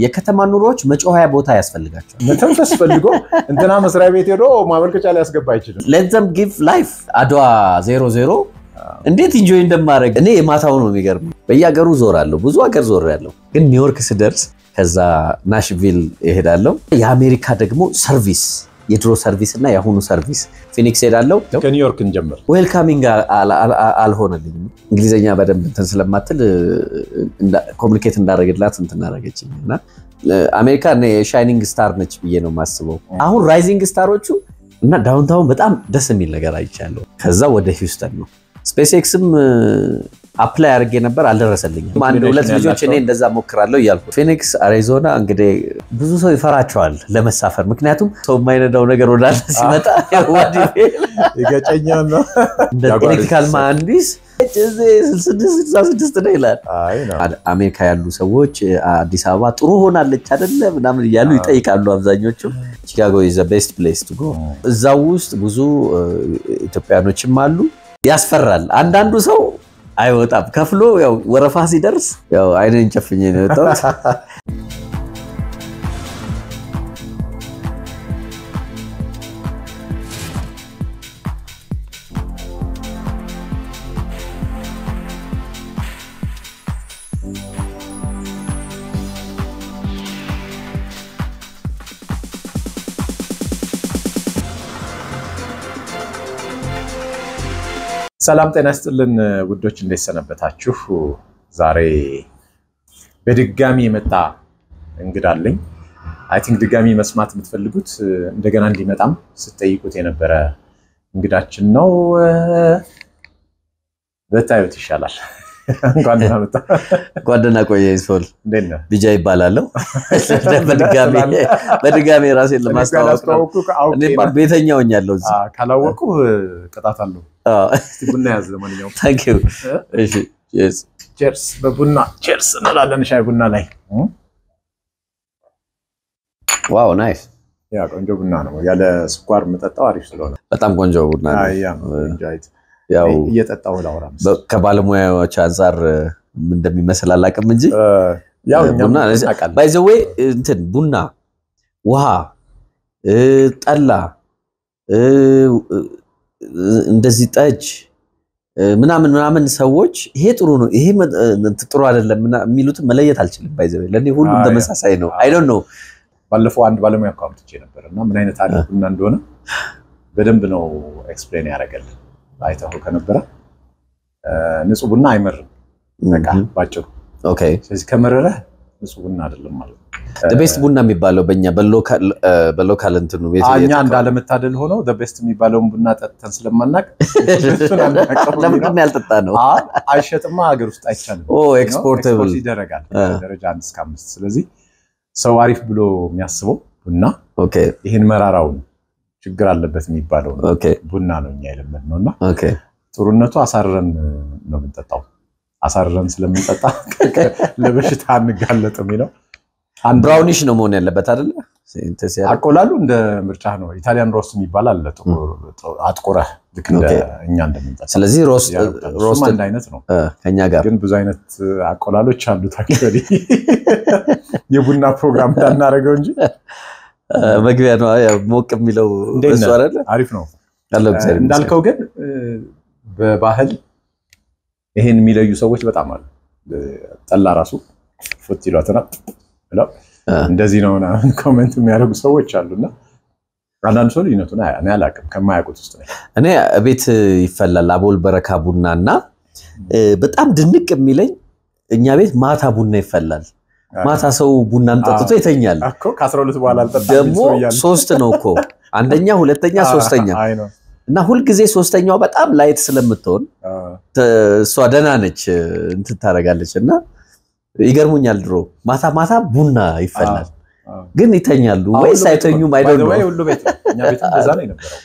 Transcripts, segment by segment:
የከተማ ኑሮዎች መጮሃያ ቦታ ያስፈልጋቸው መተንፈስ ፈልጎ እንትና መስሪያ ቤት ሄዶ ማመልከቻ ሊያስገባ ይችላል let them give life አድዋ 00 እንዴት ኢንጆይ እንደማረግ እኔ የማታው ነው የሚገርም በየሀገሩ ዞራለሁ ብዙ ሀገር ዞራለሁ ግን ኒውዮርክ ስደርስ ከዛ ናሽቪል እሄዳለሁ የአሜሪካ ደግሞ ሰርቪስ የድሮ ሰርቪስ እና ያሁኑ ሰርቪስ ፊኒክስ ሄዳለሁ ከኒውዮርክ እንጀምር ዌልካሚንግ አልሆነልኝ እንግሊዘኛ በደንብ እንትን ስለማትል ኮሙኒኬት እንዳረግላት እንትን አረገችኝና አሜሪካ ሻይኒንግ ስታር ነች ብዬ ነው ማስበው አሁን ራይዚንግ ስታሮቹ እና ዳውንታውን በጣም ደስ የሚል ነገር አይቻለሁ ከዛ ወደ ሂውስተን ነው SpaceXም አፕላይ አርጌ ነበር አልደረሰልኝም አንድ ሁለት ልጆች እኔ እንደዛ ሞክራለሁ ይያልኩ ፊኒክስ አሪዞና እንግዲህ ብዙ ሰው ይፈራቸዋል ለመሳፈር ምክንያቱም ሰው የማይነዳው ነገር ወዳለ ሲመጣ ወዲ ይገጨኛል ነው ኤሌክትሪካል መሐንዲስ 66 ነው ይላል አሜሪካ ያሉ ሰዎች አዲስ አበባ ጥሩ ሆናለች አይደለ ምናምን ይያሉ ይጠይቃሉ አብዛኞቹ ቺካጎ is the best place to go እዛው ውስጥ ብዙ ኢትዮጵያኖችም አሉ ያስፈራል አንዳንዱ ሰው አይወጣም ከፍሎ ያው ወረፋ ሲደርስ ያው አይነን ጨፍኜ ነው የወጣው ሰላም ጤና ይስጥልን ውዶች እንዴት ሰነበታችሁ ዛሬ በድጋሚ የመጣ እንግዳለኝ አይ ቲንክ ድጋሚ መስማት የምትፈልጉት እንደገና እንዲመጣም ስትጠይቁት የነበረ እንግዳችን ነው በታዩት ይሻላል እንኳን መጣ ጓደና ቆየኝ ሶል እንደነ ቢጃ ይባላልው በድጋሚ ራሴን ለማስተዋወቅ እኔ ቤተኛውኛለሁ ካላወቁ ቅጣት አለው እስቲ ቡና ያዝ ለማንኛውም thank you እሺ yes cheers በቡና cheers እንላለን ሻይ ቡና ላይ ዋው ናይስ ያ ቆንጆ ቡና ነው ያለ ስኳር መጠጣው አሪፍ ስለሆነ በጣም ቆንጆ ቡና ነው ያ እንጃይት ያው እየጠጣው ላውራም ከባለሙያዎች አንፃር እንደሚመስል አላቅም እንጂ ያው እኛም by the way እንትን ቡና ውሃ ጠላ እንደዚህ ጠጅ ምናምን ሰዎች ይሄ ጥሩ ነው ይሄ ጥሩ አይደለም የሚሉት መለየት አልችልም by the way ለኔ ሁሉም ተመሳሳይ ነው I don't know ባለፈው አንድ ባለሙያ አካውንት ነበርና ምን አይነት አሪፍ ቡና እንደሆነ በደንብ ነው ኤክስፕሌን ያደርጋልን አይተው ከነበረ ንጹህ ቡና አይመርም በቃ ባጭሩ ኦኬ ስለዚህ ከመረረ ንጹህ ቡና አይደለም ማለት the best ቡና የሚባለው በእኛ በሎካል እንትኑ እኛ እንዳለመታደል ሆኖ the best የሚባለውን ቡና ጠጥተን ስለማናቅ ለምን ያልጠጣ ነው አይሸጥማ ሀገር ውስጥ አይቻልም ኤክስፖርተብል ይደረጋል ደረጃ 1 እስከ 5 ስለዚህ ሰው አሪፍ ብሎ የሚያስበው ቡና ኦኬ ይሄን መራራውን ችግር አለበት የሚባለው ቡና ነው እኛ የለመድነውና ኦኬ ጥሩነቱ አሳረን ነው የምንጠጣው አሳረን ስለምንጠጣ ለበሽታ አንጋለጥም ነው አንድ ብራውኒሽ ነው መሆን ያለበት አይደለ አቆላሉ እንደ ምርጫ ነው ኢታሊያን ሮስት የሚባል አለ አጥቆረህ ልክ እንደ እኛ እንደምንጠጣ ስለዚህ ሮስት አንድ አይነት ነው ከኛ ጋር ግን ብዙ አይነት አቆላሎች አሉ ታክሊ የቡና ፕሮግራም እንዳናረገው እንጂ መግቢያ ነው ሞቅ የሚለው እሱ አይደለ አሪፍ ነው ያለው እግዚአብሔር እንዳልከው ግን በባህል ይሄን የሚለዩ ሰዎች በጣም አሉ ጠላ ራሱ ፉት ይሏትና ብለው እንደዚህ ነውና ኮሜንት የሚያደርጉ ሰዎች አሉና አንዳንድ ሰው ልዩነቱን እኔ አላውቅም ከማያውቁት ውስጥ ነው እኔ ቤት ይፈላል አቦል በረካ ቡናና በጣም ድንቅ የሚለኝ እኛ ቤት ማታ ቡና ይፈላል ማታ ሰው ቡናን ጠጥቶ ይተኛል እኮ ከ12 በኋላ አልጠጣም ደግሞ 3 ነው እኮ አንደኛ ሁለተኛ ሶስተኛ እና ሁሉ ጊዜ ሶስተኛው በጣም ላይት ስለምትሆን እሷ ደና ነች እንትን ታረጋለችና ይገርሙኛል ድሮ ማታ ቡና ይፈላል ግን ይተኛሉ ወይስ አይተኙም አይደለም ወይ ሁሉ ቤት እኛ ቤት እንደዛ ነው የነበረው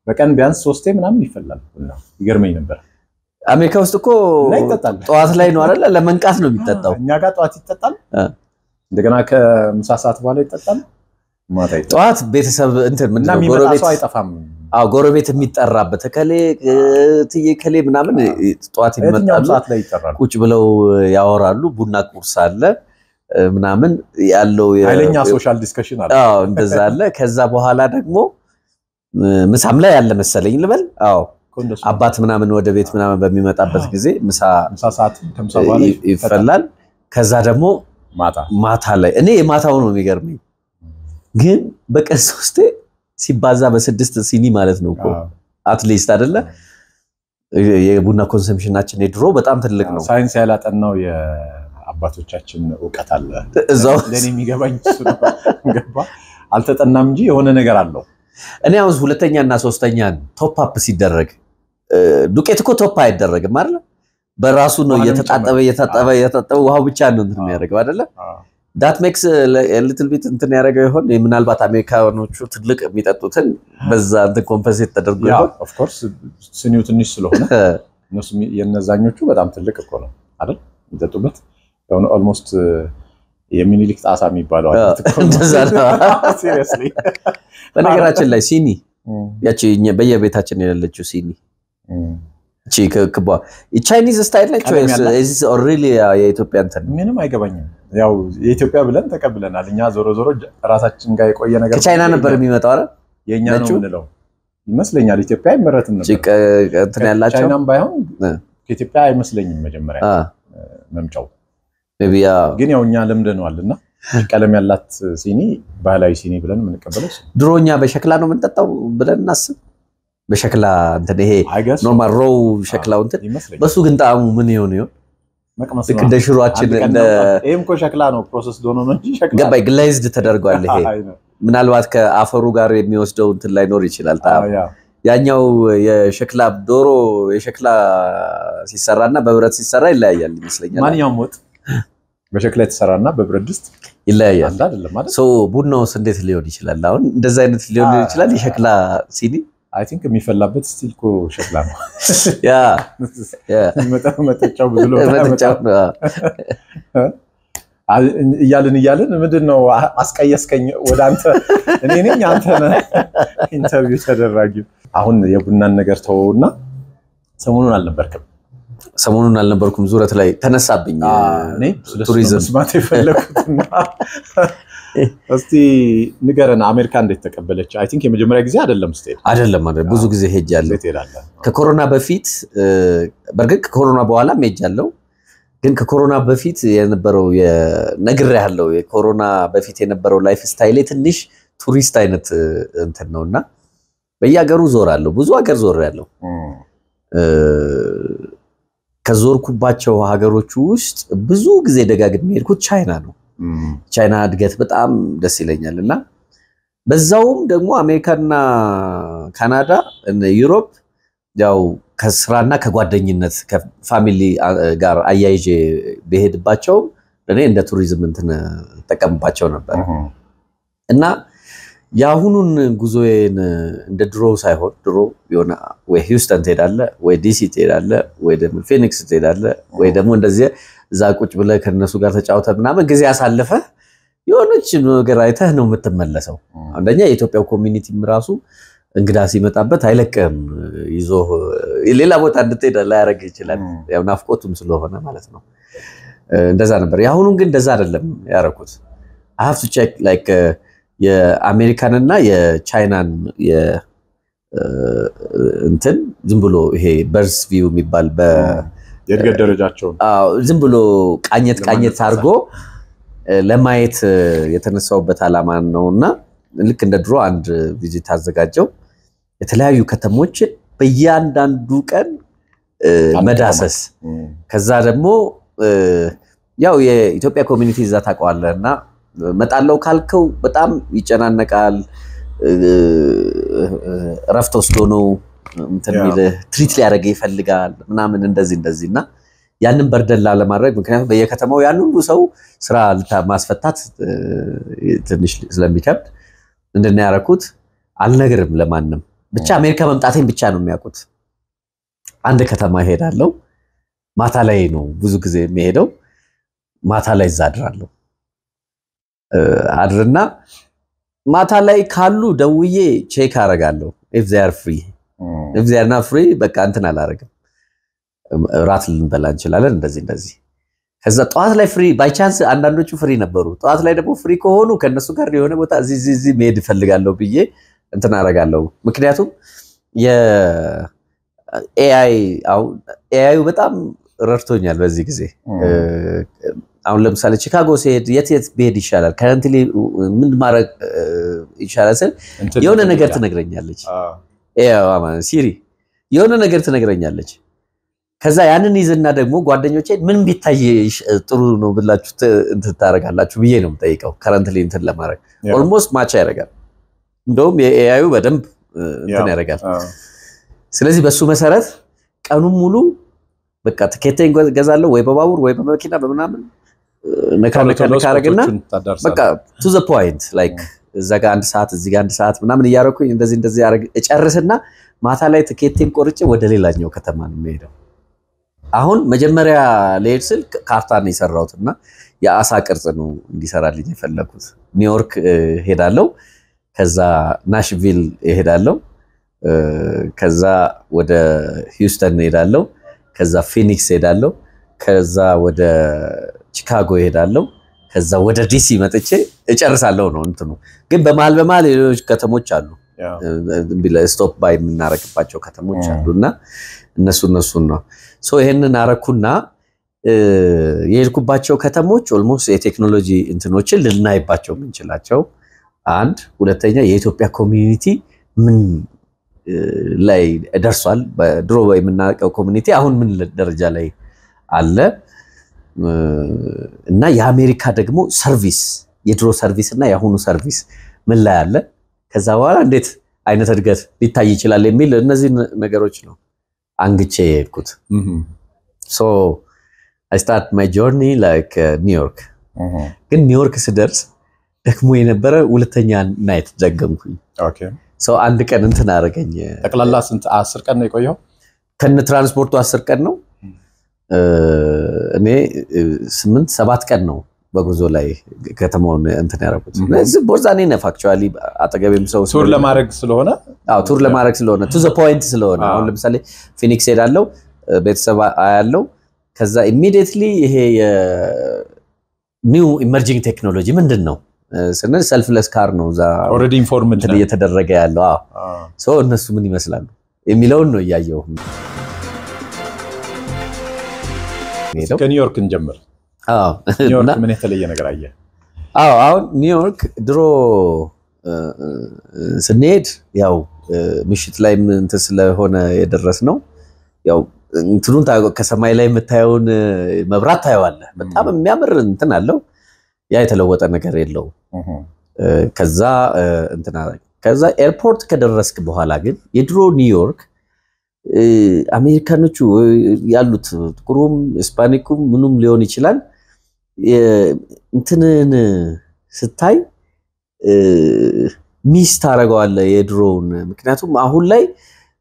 በቀን ቢያንስ 3 ምናምን ይፈላል ቡና ይገርመኝ ነበር አሜሪካ ውስጥ እኮ ጧት ላይ ነው አይደለ ለመንቃት ነው የሚጠጣው እኛ ጋር ጧት ይጠጣል እንደገና ከምሳ ሰዓት በኋላ ይጠጣል ማታ ይጠጣል ጧት ቤተሰብ እንትን ምን ነው ጎረቤት አይጠፋም ጎረቤት የሚጠራበት ከሌ ትዬ ከሌ ምናምን ጧት ይመጣሉ ሰዓት ላይ ይጠራሉ ቁጭ ብለው ያወራሉ ቡና ቁርስ አለ ምናምን ያለው ኃይለኛ ሶሻል ዲስከሽን አለ እንደዛ አለ ከዛ በኋላ ደግሞ ምሳም ላይ ያለ መሰለኝ ልበል አባት ምናምን ወደ ቤት ምናምን በሚመጣበት ጊዜ ምሳ ሰዓት ከምሳ በኋላ ይፈላል ከዛ ደግሞ ማታ ላይ እኔ የማታው ነው የሚገርመኝ ግን በቀን 3 ሲባዛ በ6 ሲኒ ማለት ነው እኮ አትሊስት አይደለ የቡና ኮንሰምፕሽናችን የድሮ በጣም ትልቅ ነው ሳይንስ ያላጠናው የአባቶቻችን ዕውቀት አለ እዛው ለኔ የሚገባኝ እሱ ነው ገባ አልተጠናም እንጂ የሆነ ነገር አለው እኔ አሁን ሁለተኛ እና ሶስተኛ ቶፕ አፕ ሲደረግ ዱቄት እኮ ቶፕ አይደረግም አይደል በራሱ ነው እየተጣጠበ ውሃው ብቻ ነው እንትን የሚያደርገው አይደለ that makes a little bit እንትን ያደርገው ይሆን ምናልባት አሜሪካኖቹ ትልቅ የሚጠጡትን በዛ እንትን ኮምፐንሴት ተደርጎ ይሆን of course ስኒው ትንሽ ስለሆነ እነሱ የነዛኞቹ በጣም ትልቅ እኮ ነው አይደል የሚጠጡበት ያው ኦልሞስት የሚኒሊክ ጣሳ የሚባለው አይደል እንደዛ ነው seriously በነገራችን ላይ ሲኒ ያቺ በየቤታችን ያለችው ሲኒ ቺክክባ የቻይኒዝ ስታይል ነች is already የኢትዮጵያ እንትን ምንም አይገባኝም ያው የኢትዮጵያ ብለን ተቀብለናል እኛ ዞሮ ራሳችን ጋር የቆየ ነገር ከቻይና ነበር የሚመጣው አይደል የኛ ነው ምንለው ይመስለኛል ኢትዮጵያ አይመረትም ነበር ቺክ እንትን ያላቸው ቻይናም ባይሆን ከኢትዮጵያ አይመስለኝም መጀመሪያ መምጫው ቢያ ግን ያው እኛ ለምደናልና ቀለም ያላት ሲኒ ባህላዊ ሲኒ ብለን ምንቀበለው ድሮኛ በሸክላ ነው ምንጠጣው ብለን እናስብ በሸክላ እንትን ይሄ ኖርማል ሮው ሸክላው እንትን በሱ ግን ጣሙ ምን ይሆን መቅመስ ነው እንደ ሽሮአችን እንደ ኤም ኮ ሸክላ ነው ፕሮሰስ ዶኖ ነው እንጂ ሸክላ ገባይ ግላይዝድ ተደርጓል ይሄ ምናልባት ከአፈሩ ጋር የሚወስደው እንትን ላይ ኖር ይችላል ጣም ያኛው የሸክላ ዶሮ የሸክላ ሲሰራና በብረት ሲሰራ ይለያያል ይመስለኛል ማንኛውም ወጥ በሸክላ የተሰራና በብረት ድስት ይለያያል አይደለም ማለት ሶ ቡናውስ እንዴት ሊሆን ይችላል አሁን እንደዛ አይነት ሊሆን ይችላል የሸክላ ሲኒ I think የሚፈላበት ስቲል ኮ ሸክላ ነው ያ መጠጫው ብዙ ነው እያልን ምንድነው አስቀየስከኝ ወደ አንተ እኔ ነኝ አንተ ነህ ኢንተርቪው ተደራጊው አሁን የቡናን ነገር ተወውና ሰሞኑን አልነበርኩም ዙረት ላይ ተነሳብኝ እኔ ቱሪዝም ስማት የፈለኩትና እስቲ ንገረና አሜሪካ እንዴት ተቀበለች አይ ቲንክ የመጀመሪያ ጊዜ አይደለም ብዙ ጊዜ ሄጃለሁ ከኮሮና በፊት በርግጥ ከኮሮና በኋላ ሄጃለሁ ግን ከኮሮና በፊት የነበረው የነግር ያለው የኮሮና በፊት የነበረው ላይፍ ስታይል ትንሽ ቱሪስት አይነት እንትን ነውና በየሀገሩ ዞራለሁ ብዙ ሀገር ዞራለሁ ከዞርኩባቸው ሀገሮች ውስጥ ብዙ ጊዜ ደጋግሜ ሄድኩት ቻይና ነው ቻይና እድገት በጣም ደስ ይለኛልና በዛውም ደግሞ አሜሪካና ካናዳ እና ዩሮፕ ያው ከስራና ከጓደኝነት ከፋሚሊ ጋር አያይጄ በሄድባቸው እኔ እንደ ቱሪዝም እንትን ተቀምባቸው ነበር እና ያሁኑን ጉዞዬን እንደ ድሮ ሳይሆን ድሮ የሆነ ወይ ሂውስተን ትሄዳለ ወይ ዲሲ ትሄዳለ ወይ ደግሞ ፊኒክስ ትሄዳለ ወይ ደግሞ እንደዚህ እዛ ቁጭ ብለ ከነሱ ጋር ተጫውተ ምናምን ጊዜ ያሳለፈ የሆነች ነገር አይተህ ነው የምትመለሰው አንደኛ የኢትዮጵያው ኮሚኒቲም ራሱ እንግዳ ሲመጣበት አይለቀም ይዞ ሌላ ቦታ እንድትሄድ ላያረግ ይችላል ያው ናፍቆቱም ስለሆነ ማለት ነው እንደዛ ነበር ያሁኑን ግን እንደዛ አይደለም ያረኩት I have to check like የአሜሪካንና የቻይናን እንትን ዝም ብሎ ይሄ በርስ ቪው የሚባል የእድገት ደረጃቸው ዝም ብሎ ቃኘት አርጎ ለማየት የተነሳውበት አላማ ነውና ልክ እንደ ድሮ አንድ ቪዚት አዘጋጀው የተለያዩ ከተሞች በእያንዳንዱ ቀን መዳሰስ ከዛ ደግሞ ያው የኢትዮጵያ ኮሚኒቲ እዛ ታቋለና መጣለው ካልከው በጣም ይጨናነቃል ረፍት ወስዶ ነው እንትን ሚለ ትሪት ሊያረጋ ይፈልጋል ምናምን እንደዚህና ያንን በርደላ ለማድረግ ምክንያቱም በየከተማው ያን ሁሉ ሰው ስራ ማስፈታት ትንሽ ስለሚከብድ እንደና ያረኩት አልነገርም ለማንም ብቻ አሜሪካ መምጣቴን ብቻ ነው የሚያውቁት አንድ ከተማ ሄዳለሁ ማታ ላይ ነው ብዙ ጊዜ የሚሄደው ማታ ላይ ዛድራለሁ አድርና ማታ ላይ ካሉ ደውዬ ቼክ አረጋለሁ if they are free if they are not free በቃ እንትን አላረግም ራት ልንበላ እንችላለን እንደዚህ ከዛ ጠዋት ላይ ፍሪ ባይ ቻንስ አንዳንዶቹ ፍሪ ነበሩ ጠዋት ላይ ደግሞ ፍሪ ከሆኑ ከነሱ ጋር የሆነ ቦታ እዚህ መሄድ ፈልጋለሁ ብዬ እንትን አረጋለሁ ምክንያቱም የኤአይ በጣም ረድቶኛል በዚህ ጊዜ አሁን ለምሳሌ ቺካጎ ሲሄድ የት ብሄድ ይሻላል ከረንትሊ ምን ማድረግ ይሻላል ስል የሆነ ነገር ትነግረኛለች ሲሪ የሆነ ነገር ትነግረኛለች ከዛ ያንን ይዝና ደግሞ ጓደኞቼ ምን ቢታይ ጥሩ ነው ብላችሁ እንትን ታረጋላችሁ ብዬ ነው የምጠይቀው ከረንትሊ እንትን ለማድረግ ኦልሞስት ማች ያደርጋል እንደውም የኤአዩ በደንብ እንትን ያደርጋል ስለዚህ በሱ መሰረት ቀኑን ሙሉ በቃ ትኬቴን ገዛለሁ ወይ በባቡር ወይ በመኪና በመናምን ነካረግና በቃ to the point like እዛ ጋር አንድ ሰዓት እዚህ ጋር አንድ ሰዓት ምናምን እያረኩኝ እንደዚህ ያረግ እጨርስና ማታ ላይ ትኬቴን ቆርጬ ወደ ሌላኛው ከተማ ነው የምሄደው አሁን መጀመሪያ ለሄድ ስል ካርታ ነው የሰራሁትና የአሳ ቅርጽ ነው እንዲሰራልኝ የፈለኩት ኒውዮርክ ሄዳለሁ ከዛ ናሽቪል ሄዳለሁ ከዛ ወደ ሂውስተን ሄዳለሁ ከዛ ፊኒክስ ሄዳለሁ ከዛ ወደ ቺካጎ ሄዳለሁ ከዛ ወደ ዲሲ መጥቼ እጨርሳለሁ ነው እንትኑ ግን በመሃል ሌሎች ከተሞች አሉ ቢለ ስቶፕ ባይ የምናረግባቸው ከተሞች አሉና እነሱ ነው ሶ ይሄንን አረኩና የሄድኩባቸው ከተሞች ኦልሞስት የቴክኖሎጂ እንትኖችን ልናይባቸው ምንችላቸው አንድ ሁለተኛ የኢትዮጵያ ኮሚኒቲ ምን ላይ ደርሷል በድሮ የምናቀው ኮሚኒቲ አሁን ምን ደረጃ ላይ አለ እና የአሜሪካ ደግሞ ሰርቪስ የድሮ ሰርቪስ እና የአሁኑ ሰርቪስ ምን ላይ አለ ከዛ በኋላ እንዴት አይነት እድገት ሊታይ ይችላል የሚል እነዚህ ነገሮች ነው አንግቼ የሄድኩት so I start my journey like New York ግን ኒውዮርክ ስደርስ ደግሞ የነበረ ሁለተኛ ናይት ደገምኩኝ ኦኬ so አንድ ቀን እንትን አረገኝ ተቀላላ ስንት 10 ቀን ነው የቆየው ከነ ትራንስፖርቱ 10 ቀን ነው እኔ 8-7 ቀን ነው በጉዞ ላይ ከተማውን እንትን ያረኩት ስለዚህ ቦርዛኔ ነፍ actually አጠገቤም ሰው ቱር ለማድረግ ስለሆነ ቱር ለማድረግ ስለሆነ to the point ስለሆነ አሁን ለምሳሌ ፊኒክስ ሄዳለሁ ቤተሰብ አያለው ከዛ immediately ይሄ ኒው ኢመርጂንግ ቴክኖሎጂ ምንድነው ስንል ሰልፍለስ ካር ነው ዛ already informed ነው እየተደረገ ያለው ሶ እነሱ ምን ይመስላሉ የሚለውን ነው ያያየው ከኒውዮርክ እንጀምር ኒውዮርክ ምን የተለየ ነገር አየ አሁን ኒውዮርክ ድሮ ስንሄድ ያው ምሽት ላይ እንት ስለሆነ የደረስነው ያው እንትኑን ከሰማይ ላይ የምታየውን መብራት ታየዋለህ በጣም የሚያምር እንትን አለው ያ የተለወጠ ነገር የለው ከዛ እንትና ከዛ ኤርፖርት ከደረስክ በኋላ ግን የድሮ ኒውዮርክ አሜሪካኖቹ ያሉት ጥቁሩም ስፓኒኩም ምኑም ሊሆን ይችላል እንትንን ስታይ ሚስ ታረጋዋለ የድሮውን ምክንያቱም አሁን ላይ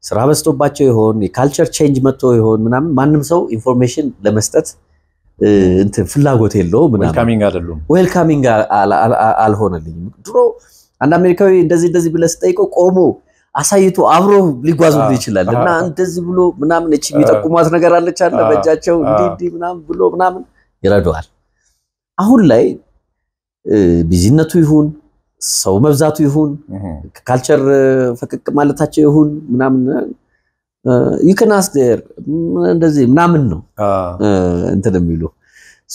ስራ በስቶባቸው ይሆን የካልቸር ቼንጅ መጥቶ ይሆን ምናምን ማንንም ሰው ኢንፎርሜሽን ለመስጠት እንትን ፍላጎት የለው ምናምን ዌልካሚንግ አልሆነልኝም ድሮ አንድ አሜሪካዊ እንደዚህ ብለስ ጠይቀው ቆሞ አሳይቶ አብሮ ሊጓዙ ይችላልና እንደዚህ ብሎ ምናምን እቺ የሚጠቁማት ነገር አለች አለ በእጃቸው እንዲ ምናምን ብሎ ምናምን ይረዳዋል አሁን ላይ ቢዝነቱ ይሁን ሰው መብዛቱ ይሁን ካልቸር ፈቀቅ ማለታቸው ይሁን ምናምን you can ask there እንደዚህ ምናምን ነው እንትን የሚሉ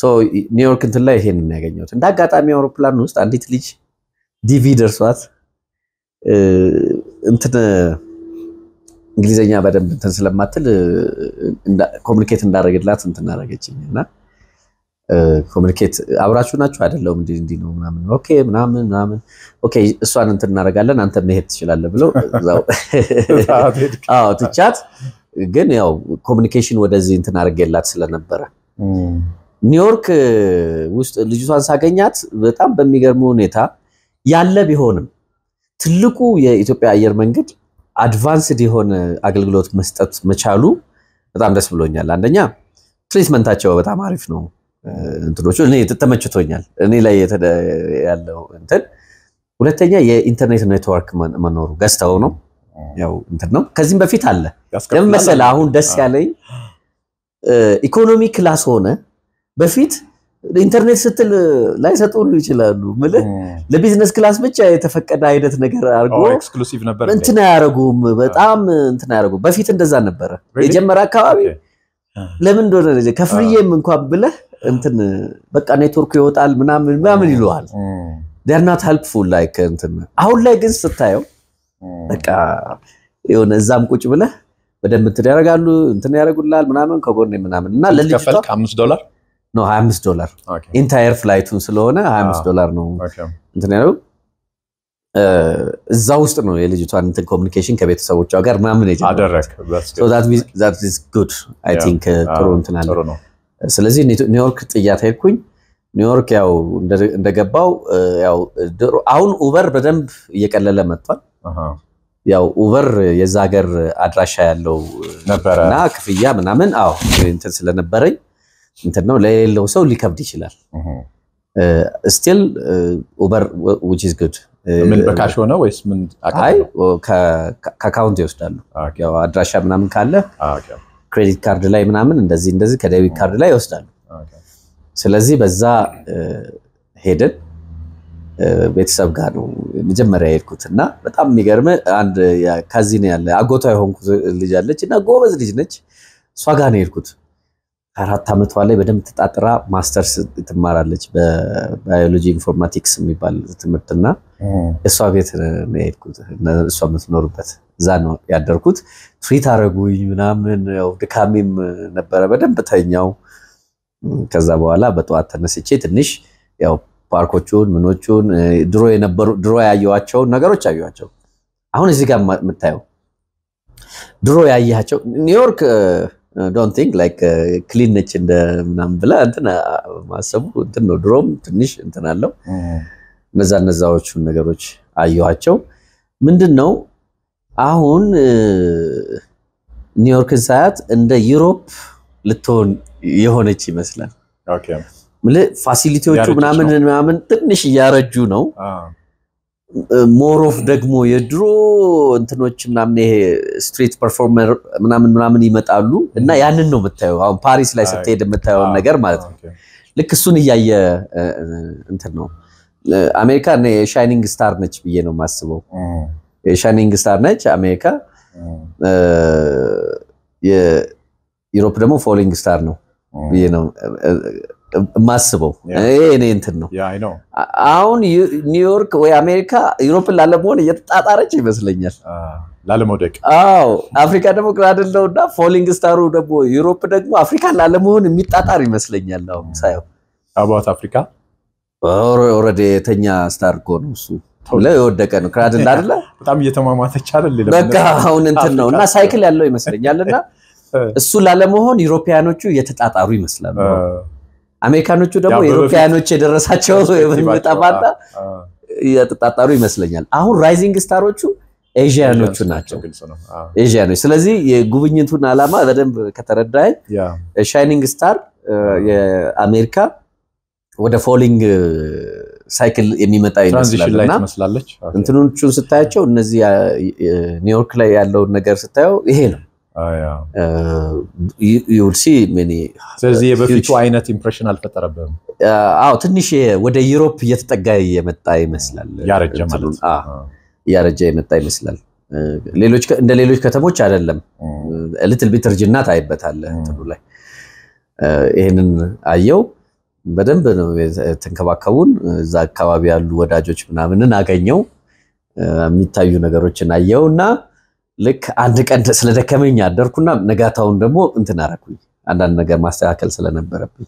ሶ ኒውዮርክ እንትን ላይ ይሄን ያገኘሁት እንዳጋጣሚ አውሮፕላን ውስጥ አንዲት ልጅ ዲቪ ደርሷት እንትን እንግሊዘኛ በደንብ እንትን ስለማትል ኮሙኒኬት እንዳረግላት እንትን አረገችኝና ኮሙኒኬት አብራችሁ ናችሁ አይደለም እንዴ ነው ምናምን ኦኬ ምናምን ኦኬ እሷን እንትን እናረጋለን አንተ መሄድ ትችላለህ ብለው እዛው ትቻት ግን ያው ኮሙኒኬሽን ወደዚህ እንትን አረገላት ስለነበረ ኒውዮርክ ውስጥ ልጅቷን ሳገኛት በጣም በሚገርም ሁኔታ ያለ ቢሆንም ትልቁ የኢትዮጵያ አየር መንገድ አድቫንስድ የሆነ አገልግሎት መስጠት መቻሉ በጣም ደስ ብሎኛል አንደኛ ትሪትመንታቸው በጣም አሪፍ ነው እንትኖቹ እኔ ተመችቶኛል እኔ ላይ ያለው እንትን ሁለተኛ የኢንተርኔት ኔትወርክ መኖሩ ገስታው ነው ያው እንትን ነው ከዚህም በፊት አለ ለምን መሰለህ አሁን ደስ ያለኝ ኢኮኖሚ ክላስ ሆነ በፊት ኢንተርኔት ስትል ላይሰጡሉ ይችላሉ ማለት ለቢዝነስ ክላስ ብቻ የተፈቀደ አይነት ነገር አርጎ ኤክስክሉሲቭ ነበር እንትና ያረጉም በጣም እንትና ያረጉ በፊት እንደዛ ነበር የጀመረ አካባቢ ለምን እንደሆነ ከፍሪዬም እንኳን ብለህ እንትን በቃ ኔትወርክ ይወጣል ምናምን ይሉሃል they are not helpful like እንትን አሁን ላይ ግን ስታየው በቃ የሆነ እዛም ቁጭ ብለህ በደንብ እንትን ያረጋሉ እንትን ያረጉላል ምናምን ከጎን ምናምን እና ለልጅቷ $5 ነው $25 ኢንታየር ፍላይቱን ስለሆነ $25 ነው እንትን ያለው እዛ ውስጥ ነው የልጅቷን እንትን ኮሙኒኬሽን ከቤተሰቦቿ ጋር ምናምን አደረክ so that is good I think ጥሩ እንትን አለ ስለዚህ ኒውዮርክ ጥያት ሄድኩኝ ኒውዮርክ ያው እንደገባው ያው አሁን ኡበር በደንብ እየቀለለ መጥቷል ያው ኡበር የዛ ሀገር አድራሻ ያለው ነበርና ክፍያ ምናምን እንትን ስለነበረኝ እንትን ነው ለሌለው ሰው ሊከብድ ይችላል still ኡበር which is good ምን በካሽ ሆነ ወይስ ምን ከአካውንት ይወስዳሉ ያው አድራሻ ምናምን ካለ ክሬዲት ካርድ ላይ ምናምን እንደዚህ ከዴቢት ካርድ ላይ ይወስዳሉ ስለዚህ በዛ ሄደን ቤተሰብ ጋር ነው መጀመሪያ ሄድኩትና በጣም የሚገርም አንድ ካዚን ያለ አጎቷ የሆንኩት ልጅ አለችና ጎበዝ ልጅ ነች እሷ ጋር ነው ሄድኩት 4 አመቷ ላይ በደንብ ተጣጥራ ማስተርስ ትማራለች በባዮሎጂ ኢንፎርማቲክስ የሚባል ትምህርትና እሷ ቤት ነው ሄድኩት እሷ የምትኖርበት እዛ ነው ያደርኩት ትሪት አረጉኝ ምናምን ያው ድካሜም ነበረ በደንብ ተኛው ከዛ በኋላ በጧት ተነስቼ ትንሽ ያው ፓርኮቹን ምኖቹን ድሮ ያያዩዋቸው ነገሮች አዩዋቸው አሁን እዚህ ጋር መታየው ድሮ ያያያቸው ኒውዮርክ don't think like clean ነች እንደ ምናምን ብላ እንትና ማሰቡ እንትን ነው ድሮም ትንሽ እንትን አለው ነዛዎቹ ነገሮች አዩዋቸው ምንድነው አሁን ኒውዮርክን ሳያት እንደ ዩሮፕ ልትሆን የሆነች ይመስላል ኦኬ ፋሲሊቲዎቹ ምናምን ትንሽ ያረጁ ነው ሞር ኦፍ ደግሞ የድሮ እንትኖች ምናምን ይሄ ስትሪት ፐርፎርመር ምናምን ይመጣሉ እና ያንን ነው የምታየው አሁን ፓሪስ ላይ ስትሄድ የምታየው ነገር ማለት ነው ልክ እሱን ያየ እንትን ነው አሜሪካ የሻይኒንግ ስታር ነች ብዬ ነው ማስበው የሻይኒንግ ስታር ነች አሜሪካ የዩሮፕ ደግሞ ፎሊንግ ስታር ነው ብዬ ነው ማስበው እኔ እንትን ነው አሁን ኒውዮርክ ወይ አሜሪካ ዩሮፕን ላለመሆን እየተጣጣረች ይመስለኛል ላለመውደቅ አፍሪካ ደግሞ ግራደለውና ፎሊንግ ስታሩ ደግሞ ዩሮፕ ደግሞ አፍሪካን ላለመሆን የሚጣጣር ይመስለኛል አሁን ሳይው አባውት አፍሪካ ኦሬዲ የተኛ ስታር እኮ ነው እሱ ለወደቀ ነው ክራድል አይደለ በጣም እየተማማተች አይደል በቃ አሁን እንትን ነውና ሳይክል ያለው ይመስለኛልና እሱ ላለመሆን ዩሮፒያኖቹ እየተጣጣሩ ይመስላሉ አሜሪካኖቹ ደግሞ ዩሮፒያኖች የደረሳቸው የምጣባጣ እየተጣጣሩ ይመስለኛል አሁን ራይዚንግ ስታሮቹ ኤዥያኖቹ ናቸው ኤዥያኖች ስለዚህ የጉብኝቱን አላማ በደንብ ከተረዳይ ሻይኒንግ ስታር የአሜሪካ ወደ ፎሊንግ ሳይክል የሚመጣ ይመስላል እንትኑን ስታያቸው እነዚህ ኒውዮርክ ላይ ያለው ነገር ስታየው ይሄ ነው you will see many ስለዚህ በፊቱ አይነት ኢምፕሬሽን አልፈጠረበም ትንሽ ወደ ዩሮፕ እየተጠጋ የመጣ ይመስላል ያረጀ ማለት ያረጀ የመጣ ይመስላል እንደ ሌሎች ከተሞች አይደለም little bit እርጅና ታይበታል እንትኑ ላይ ይሄንን አየው በደንብ ነው ተንከባከቡን እዛ አካባቢ ያሉ ወዳጆች ምናምንን አገኘው የሚታዩ ነገሮችን አየውና ልክ አንድ ቀን ስለደከመኝ አደርኩና ነጋታውን ደግሞ እንትን አረኩኝ አንዳንድ ነገር ማስተካከል ስለነበረብኝ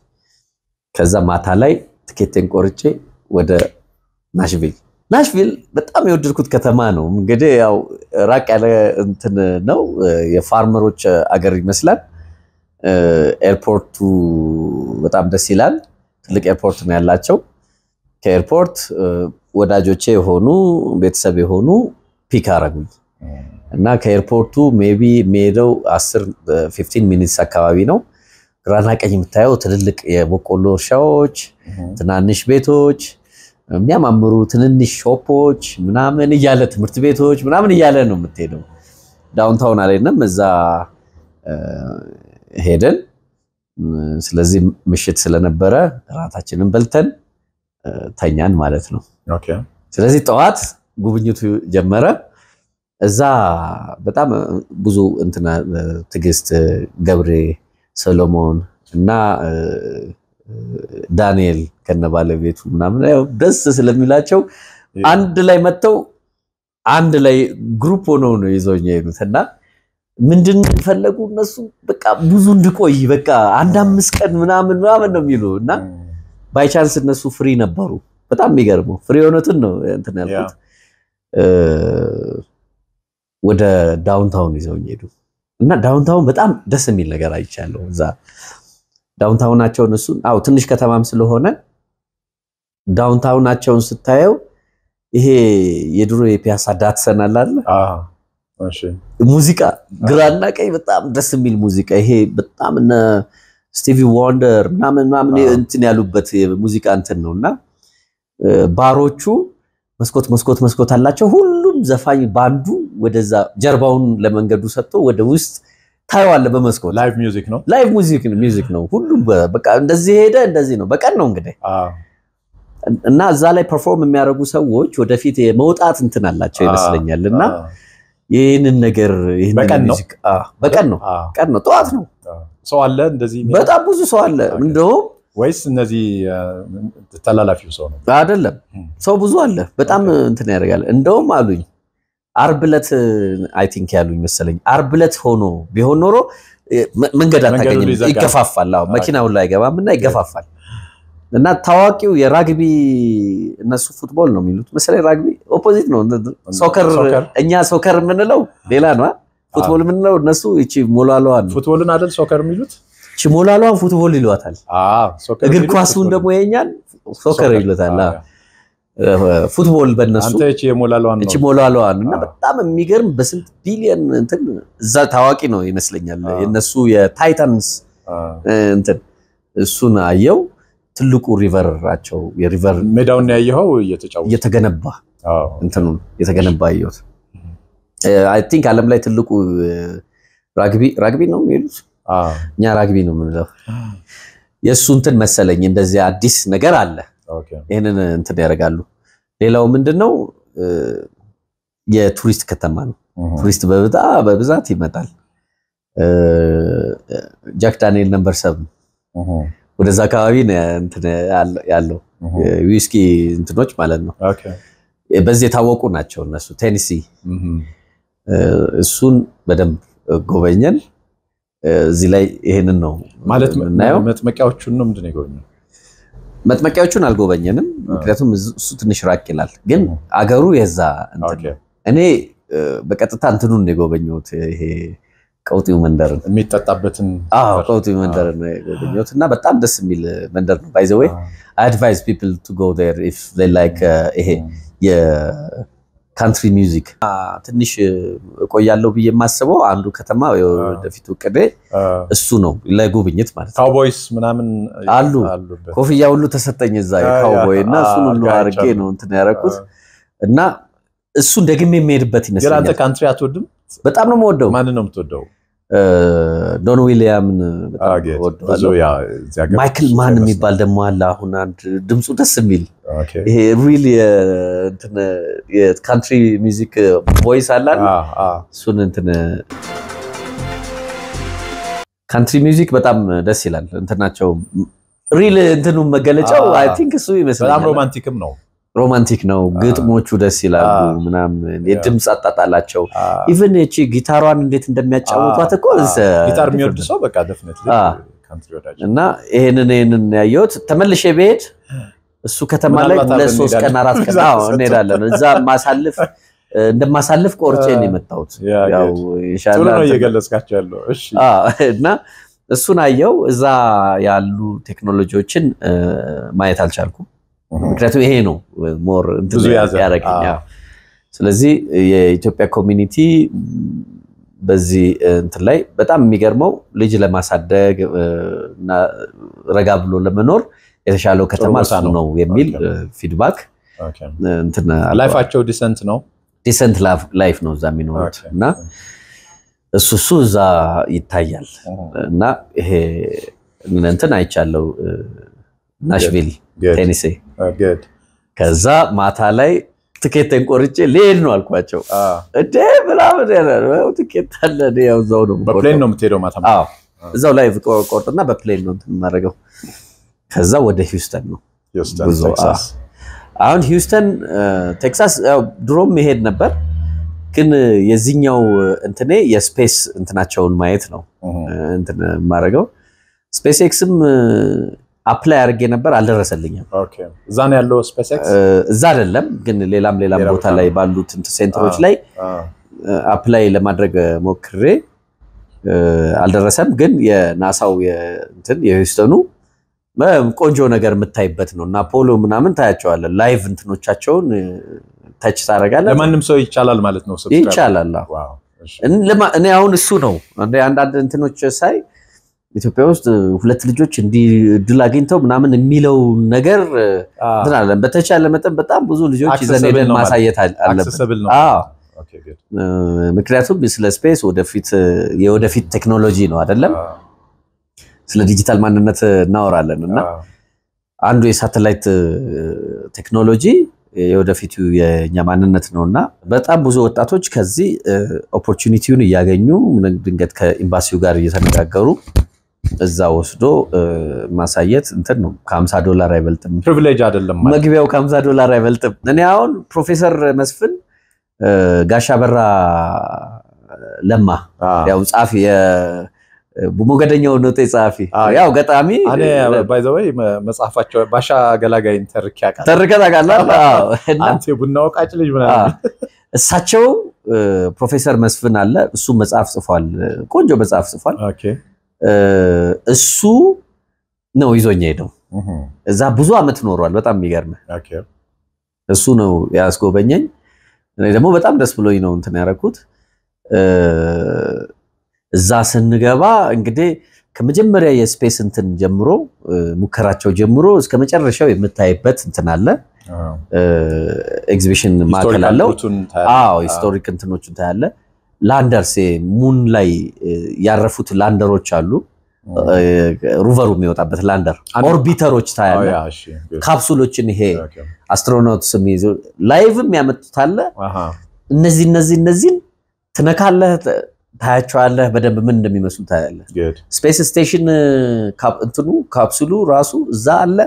ከዛ ማታ ላይ ትኬቴን ቆርጬ ወደ ናሽቪል በጣም የወደድኩት ከተማ ነው እንግዲህ ያው ራቅ ያለ እንትን ነው የፋርመሮች አገር ይመስላል ኤርፖርቱ በጣም ደስ ይላል ትልቅ ኤርፖርት ነው ያላቸው ከኤርፖርት ወዳጆቼ የሆኑ ቤተሰብ የሆኑ ፒክ አረጉኝ እና ከኤርፖርቱ ሜቢ ሜደው 15 ሚኒትስ አካባቢ ነው ግራና ቀኝ የምታየው ትልልቅ የበቆሎ እርሻዎች ትናንሽ ቤቶች የሚያማምሩ ትንንሽ ሾፖች ምናምን ይያለ ትምህርት ቤቶች ምናምን ይያለ ነው የምትሄደው ዳውንታውን አለንም እዛ ሄደን ስለዚህ ምሽት ስለነበረ ራታችንን በልተን ተኛን ማለት ነው ኦኬ ስለዚህ ጠዋት ጉብኝቱ ጀመረ እዛ በጣም ብዙ እንትና ትግስት ገብሬ ሰሎሞን እና ዳንኤል ከነባለቤቱ ምናምን ደስ ስለሚላቸው አንድ ላይ መተው አንድ ላይ ግሩፕ ሆነው ነው ይዘውኝ የሄዱትና ምንድን ፈለጉ እነሱ በቃ ብዙ እንድቆይ በቃ አንድ 5 ቀን ምናምን ነው የሚሉና ባይ ቻንስ እነሱ ፍሪ ነበሩ በጣም የሚገርመው ፍሪ ሆነቱን ነው እንትን ያልኩት ወደ ዳውንታውን ይዘውኝ ሄዱ እና ዳውንታውን በጣም ደስ የሚል ነገር አይቻለሁ እዛ ዳውንታውናቸው እነሱ ትንሽ ከተማም ስለሆነ ዳውንታውናቸውን ስታየው ይሄ የድሮ የፒያሳ ዳትሰን አለ እሺ ሙዚቃ ግራና ቀይ በጣም ደስ የሚል ሙዚቃ ይሄ በጣም እነ ስቲቪ ዋንደር ምናምን እንትን ያሉበት ሙዚቃ እንትን ነውና ባሮቹ መስኮት አላቸው ሁሉም ዘፋኝ ባንዱ ወደዛ ጀርባውን ለመንገዱ ሰጥቶ ወደ ውስጥ ታይዋለ በመስኮት ላይቭ ሚውዚክ ነው ሁሉም በቃ እንደዚህ ሄደ እንደዚህ ነው በቀን ነው እንግዲህ እና እዛ ላይ ፐርፎርም የሚያደርጉ ሰዎች ወደፊት የመውጣት እንትን አላቸው ይመስለኛልና ይሄንን ነገር በቀን ነው ጠዋት ነው ሰው አለ እንደዚህ በጣም ብዙ ሰው አለ እንደውም ወይስ እነዚህ ተላላፊው ሰው ነው አይደለም ሰው ብዙ አለ በጣም እንትን ያደርጋል እንደውም አሉኝ አርብለት አይ ቲንክ ያሉኝ መሰለኝ አርብለት ሆኖ ቢሆን ኖሮ መንገድ አታገኝም ይገፋፋል መኪናው ላይ አይገባምና ይገፋፋል እና ታዋቂው የራግቢ እነሱ ፉትቦል ነው የሚሉት መሰለኝ ራግቢ ኦፖዚት ነው ሶከር እኛ ሶከር ምንለው ሌላ ነው ፉትቦል ምንለው እነሱ እቺ ሞላሏን ፉትቦልን አይደል ሶከር የሚሉት እቺ ሞላሏን ፉትቦል ይሏታል እግር ኳሱን ደግሞ የኛን ሶከር ይሉታል ፉትቦል በእነሱ አንተ እቺ ሞላሏን እና በጣም የሚገርም በስንት ቢሊየን እንትን እዛ ታዋቂ ነው ይመስለኛል የነሱ የታይታንስ እንትን እሱን አየው ትልቁ ሪቨራቸው የሪቨር ሜዳውን ያየው እየተገነባ እንትኑ የተገነባ አየው አይ ቲንክ ዓለም ላይ ትልቁ ራግቢ ነው የሚሉት እኛ ራግቢ ነው የምንለው የሱ እንትን መሰለኝ እንደዚህ አዲስ ነገር አለ ይሄንን እንትን ያደርጋሉ ሌላው ምንድነው የቱሪስት ከተማ ነው ቱሪስት በብዛት ይመጣል ጃክ ዳንኤል ነምበር 7 ወደዛ አካባቢ ነው እንትን ያለው ዊስኪ እንትኖች ማለት ነው በዚህ የታወቁ ናቸው እነሱ ቴኒሲ እሱን በደንብ ጎበኘን እዚህ ላይ ይሄንን ነው ማለት መጥመቂያዎቹን ነው ምንድነው የጎበኘው መጥመቂያዎቹን አልጎበኘንም ምክንያቱም እሱ ትንሽ ራቅ ይላል ግን አገሩ የዛ እኔ በቀጥታ እንትኑን ነው የጎበኘሁት ይሄ ቀውጢው መንደር የሚጠጣበትን ቀውጢው መንደር ነው የጎበኘሁትና በጣም ደስ የሚል መንደር ነው by the way I advise people to go there if they like ይሄ የካንትሪ ሚውዚክ ትንሽ ቆያለው ብዬ ማስበው አንዱ ከተማ ወደፊቱ ቀደ እሱ ነው ለጉብኝት ማለት ነው ካውቦይስ ምናምን አሉ ኮፍያ ሁሉ ተሰጠኝ እዛ የካውቦይ እና እሱን ሁሉ አርጌ ነው እንትን ያረኩት እና እሱ ደግሜ የሚሄድበት ይመስላል አንተ ካንትሪ አትወድም በጣም ነው የምወደው ማን ነው የምትወደው ዶን ዊሊያምን በጣም ወደዋለሁ ማይክል ማን የሚባል ደግሞ አለ አሁን አንድ ድምጹ ደስ የሚል ይሄ ሪሊ እንትን የካንትሪ ሚውዚክ ቮይስ አለ እሱን እንትን ካንትሪ ሚውዚክ በጣም ደስ ይላል እንትናቸው ሪሊ እንትኑ መገለጫው አይ ቲንክ እሱ ይመስላል በጣም ሮማንቲክ ነው ግጥሞቹ ደስ ይላሉ ምናምን የድምጽ አጣጣላቸው ኢቭን እቺ ጊታሯን እንዴት እንደሚያጫውቷት እኮ ጊታር የሚወድ ሰው በቃ definitely ካንትሪ ወዳጅ እና ይሄንን ያየሁት ተመልሼ በሄድ እሱ ከተማ ላይ 2-3 ቀን 4 ቀን እንሄዳለን እዛ እንደማሳልፍ ቆርጬን የመጣሁት ያው ኢንሻአላህ ጥሩ ነው እየገለጽካቸው ያለው እሺ እና እሱን አየው እዛ ያሉ ቴክኖሎጂዎችን ማየት አልቻልኩም ምክንያቱም ይሄ ነው ሞር እንትን ያረጋኛ ስለዚህ የኢትዮጵያ ኮሚኒቲ በዚህ እንትን ላይ በጣም የሚገርመው ልጅ ለማሳደግ እና ረጋ ብሎ ለመኖር የተሻለው ከተማ እሱ ነው የሚል ፊድባክ እንትን ላይፋቸው ዲሰንት ላይፍ ነው እዛ የሚኖሩት እና እሱ እዛ ይታያል እና ይሄ እንትን አይቻለው ናሽቪል ቴኒሲ ከዛ ማታ ላይ ትኬትን ቆርጬ ልሄድ ነው አልኳቸው እዴ ብላምን ያለው ትኬት አለ ያው እዛው ነው በፕሌን ነው የምትሄደው ማታ አዎ እዛው ላይ ቆርጥና በፕሌን ነው እንትን ማረገው ከዛ ወደ ሂውስተን ነው ቴክሳስ አሁን ሂውስተን ቴክሳስ ያው ድሮም መሄድ ነበር ግን የዚህኛው እንትኔ የስፔስ እንትናቸውን ማየት ነው እንትን ማረገው ስፔስ ኤክስም አፕላይ አድርጌ ነበር አልደረሰልኝም ኦኬ እዛ ነው ያለው ስፔስ ኤክስ እዛ አይደለም ግን ሌላም ቦታ ላይ ባሉት ሴንተሮች ላይ አፕላይ ለማድረግ ሞክሬ አልደረሰም ግን የናሳው እንትን የሂውስተኑ ቆንጆ ነገር የምታይበት ነውና ፖሎ ምናምን ታያቸዋለ ላይቭ እንትኖቻቸውን ታች ታረጋለህ ለማንም ሰው ይቻላል ማለት ነው ሰብስክራይብ ይቻላል ዋው እኔ አሁን እሱ ነው አንዳንድ እንትኖች ሳይ ኢትዮጵያ ውስጥ ሁለት ልጆች እንዲ ድል አግኝተው ምናምን የሚለው ነገር እንትና በተቻለ መጠን በጣም ብዙ ልጆች ይዘነን ማሳየት አለበት አዎ ኦኬ ጉድ ምክንያቱም ስለ ስፔስ ወደፊት ቴክኖሎጂ ነው አይደለም ስለ ዲጂታል ማንነት እናወራለንና አንዱ የሳተላይት ቴክኖሎጂ የወደፊቱ የኛ ማንነት ነውና በጣም ብዙ ወጣቶች ከዚህ ኦፖርቹኒቲውን ያገኙ ድንገት ከኤምባሲው ጋር እየተነጋገሩ እዛ ወስዶ ማሳየት እንትን ነው $50 አይበልጥም ፕሪቪሌጅ አይደለም መግቢያው $50 አይበልጥም እኔ አሁን ፕሮፌሰር መስፍን ጋሻ በራ ለማ ያው ጻፊ ቡሞገደኛው ነው ተጻፊ ያው ገጣሚ አኔ ባይ ዘ ዌይ መጽሐፋቸው ባሻ ገላጋይን ተርከታቃላ አንተ ቡናው ቃጭ ልጅ ምናምን እሳቸው ፕሮፌሰር መስፍን አለ እሱ መጽሐፍ ጽፏል ቆንጆ መጽሐፍ ጽፏል ኦኬ እሱ ነው ይዞኝ ሄደው እዛ ብዙ አመት ኖሯል በጣም የሚገርም ኦኬ እሱ ነው ያስጎበኘኝ እኔ ደግሞ በጣም ደስ ብሎኝ ነው እንትን ያረኩት እዛ ስንገባ እንግዲህ ከመጀመሪያ የስፔስ እንትን ጀምሮ ሙከራቸው ጀምሮ እስከ መጨረሻው የምታይበት እንትን አለ ኤግዚቢሽን ማከል አለው አዎ ሂስቶሪክ እንትኖችን ታያለ ላንደርስ ሙን ላይ ያረፉት ላንደሮች አሉ ሩቨሩ የሚወጣበት ላንደር ኦርቢተሮች ታያለ ካፕሱሎችን ይሄ አስትሮናውትስ የሚይዙ ላይቭም ያመጡታል እነዚህ ትነካለህ ታያቸዋለህ በደንብ ምን እንደሚመስሉ ታያለህ ስፔስ ስቴሽን እንትኑ ካፕሱሉ ራሱ እዛ አለ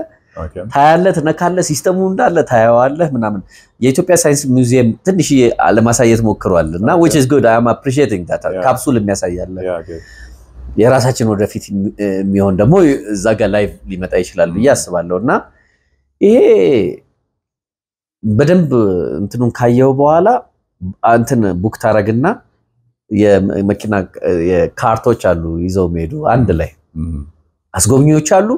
ታያለህ ትነካለህ ሲስተሙ እንዳለ ታያዋለህ ምናምን የኢትዮጵያ ሳይንስ ሙዚየም ትንሽ ለማሳየት ሞክሯልና which is good I am appreciating that ካፕሱል የሚያሳያለ የራሳችን ወደፊት የሚሆን ደግሞ እዛ ጋር ላይቭ ሊመጣ ይችላል ብዬ አስባለሁና ይሄ በደንብ እንትኑን ካየው በኋላ አንተን ቡክ ታረግና የመኪና የካርቶች አሉ ይዘው ሄዱ አንድ ላይ አስጎብኚዎች አሉ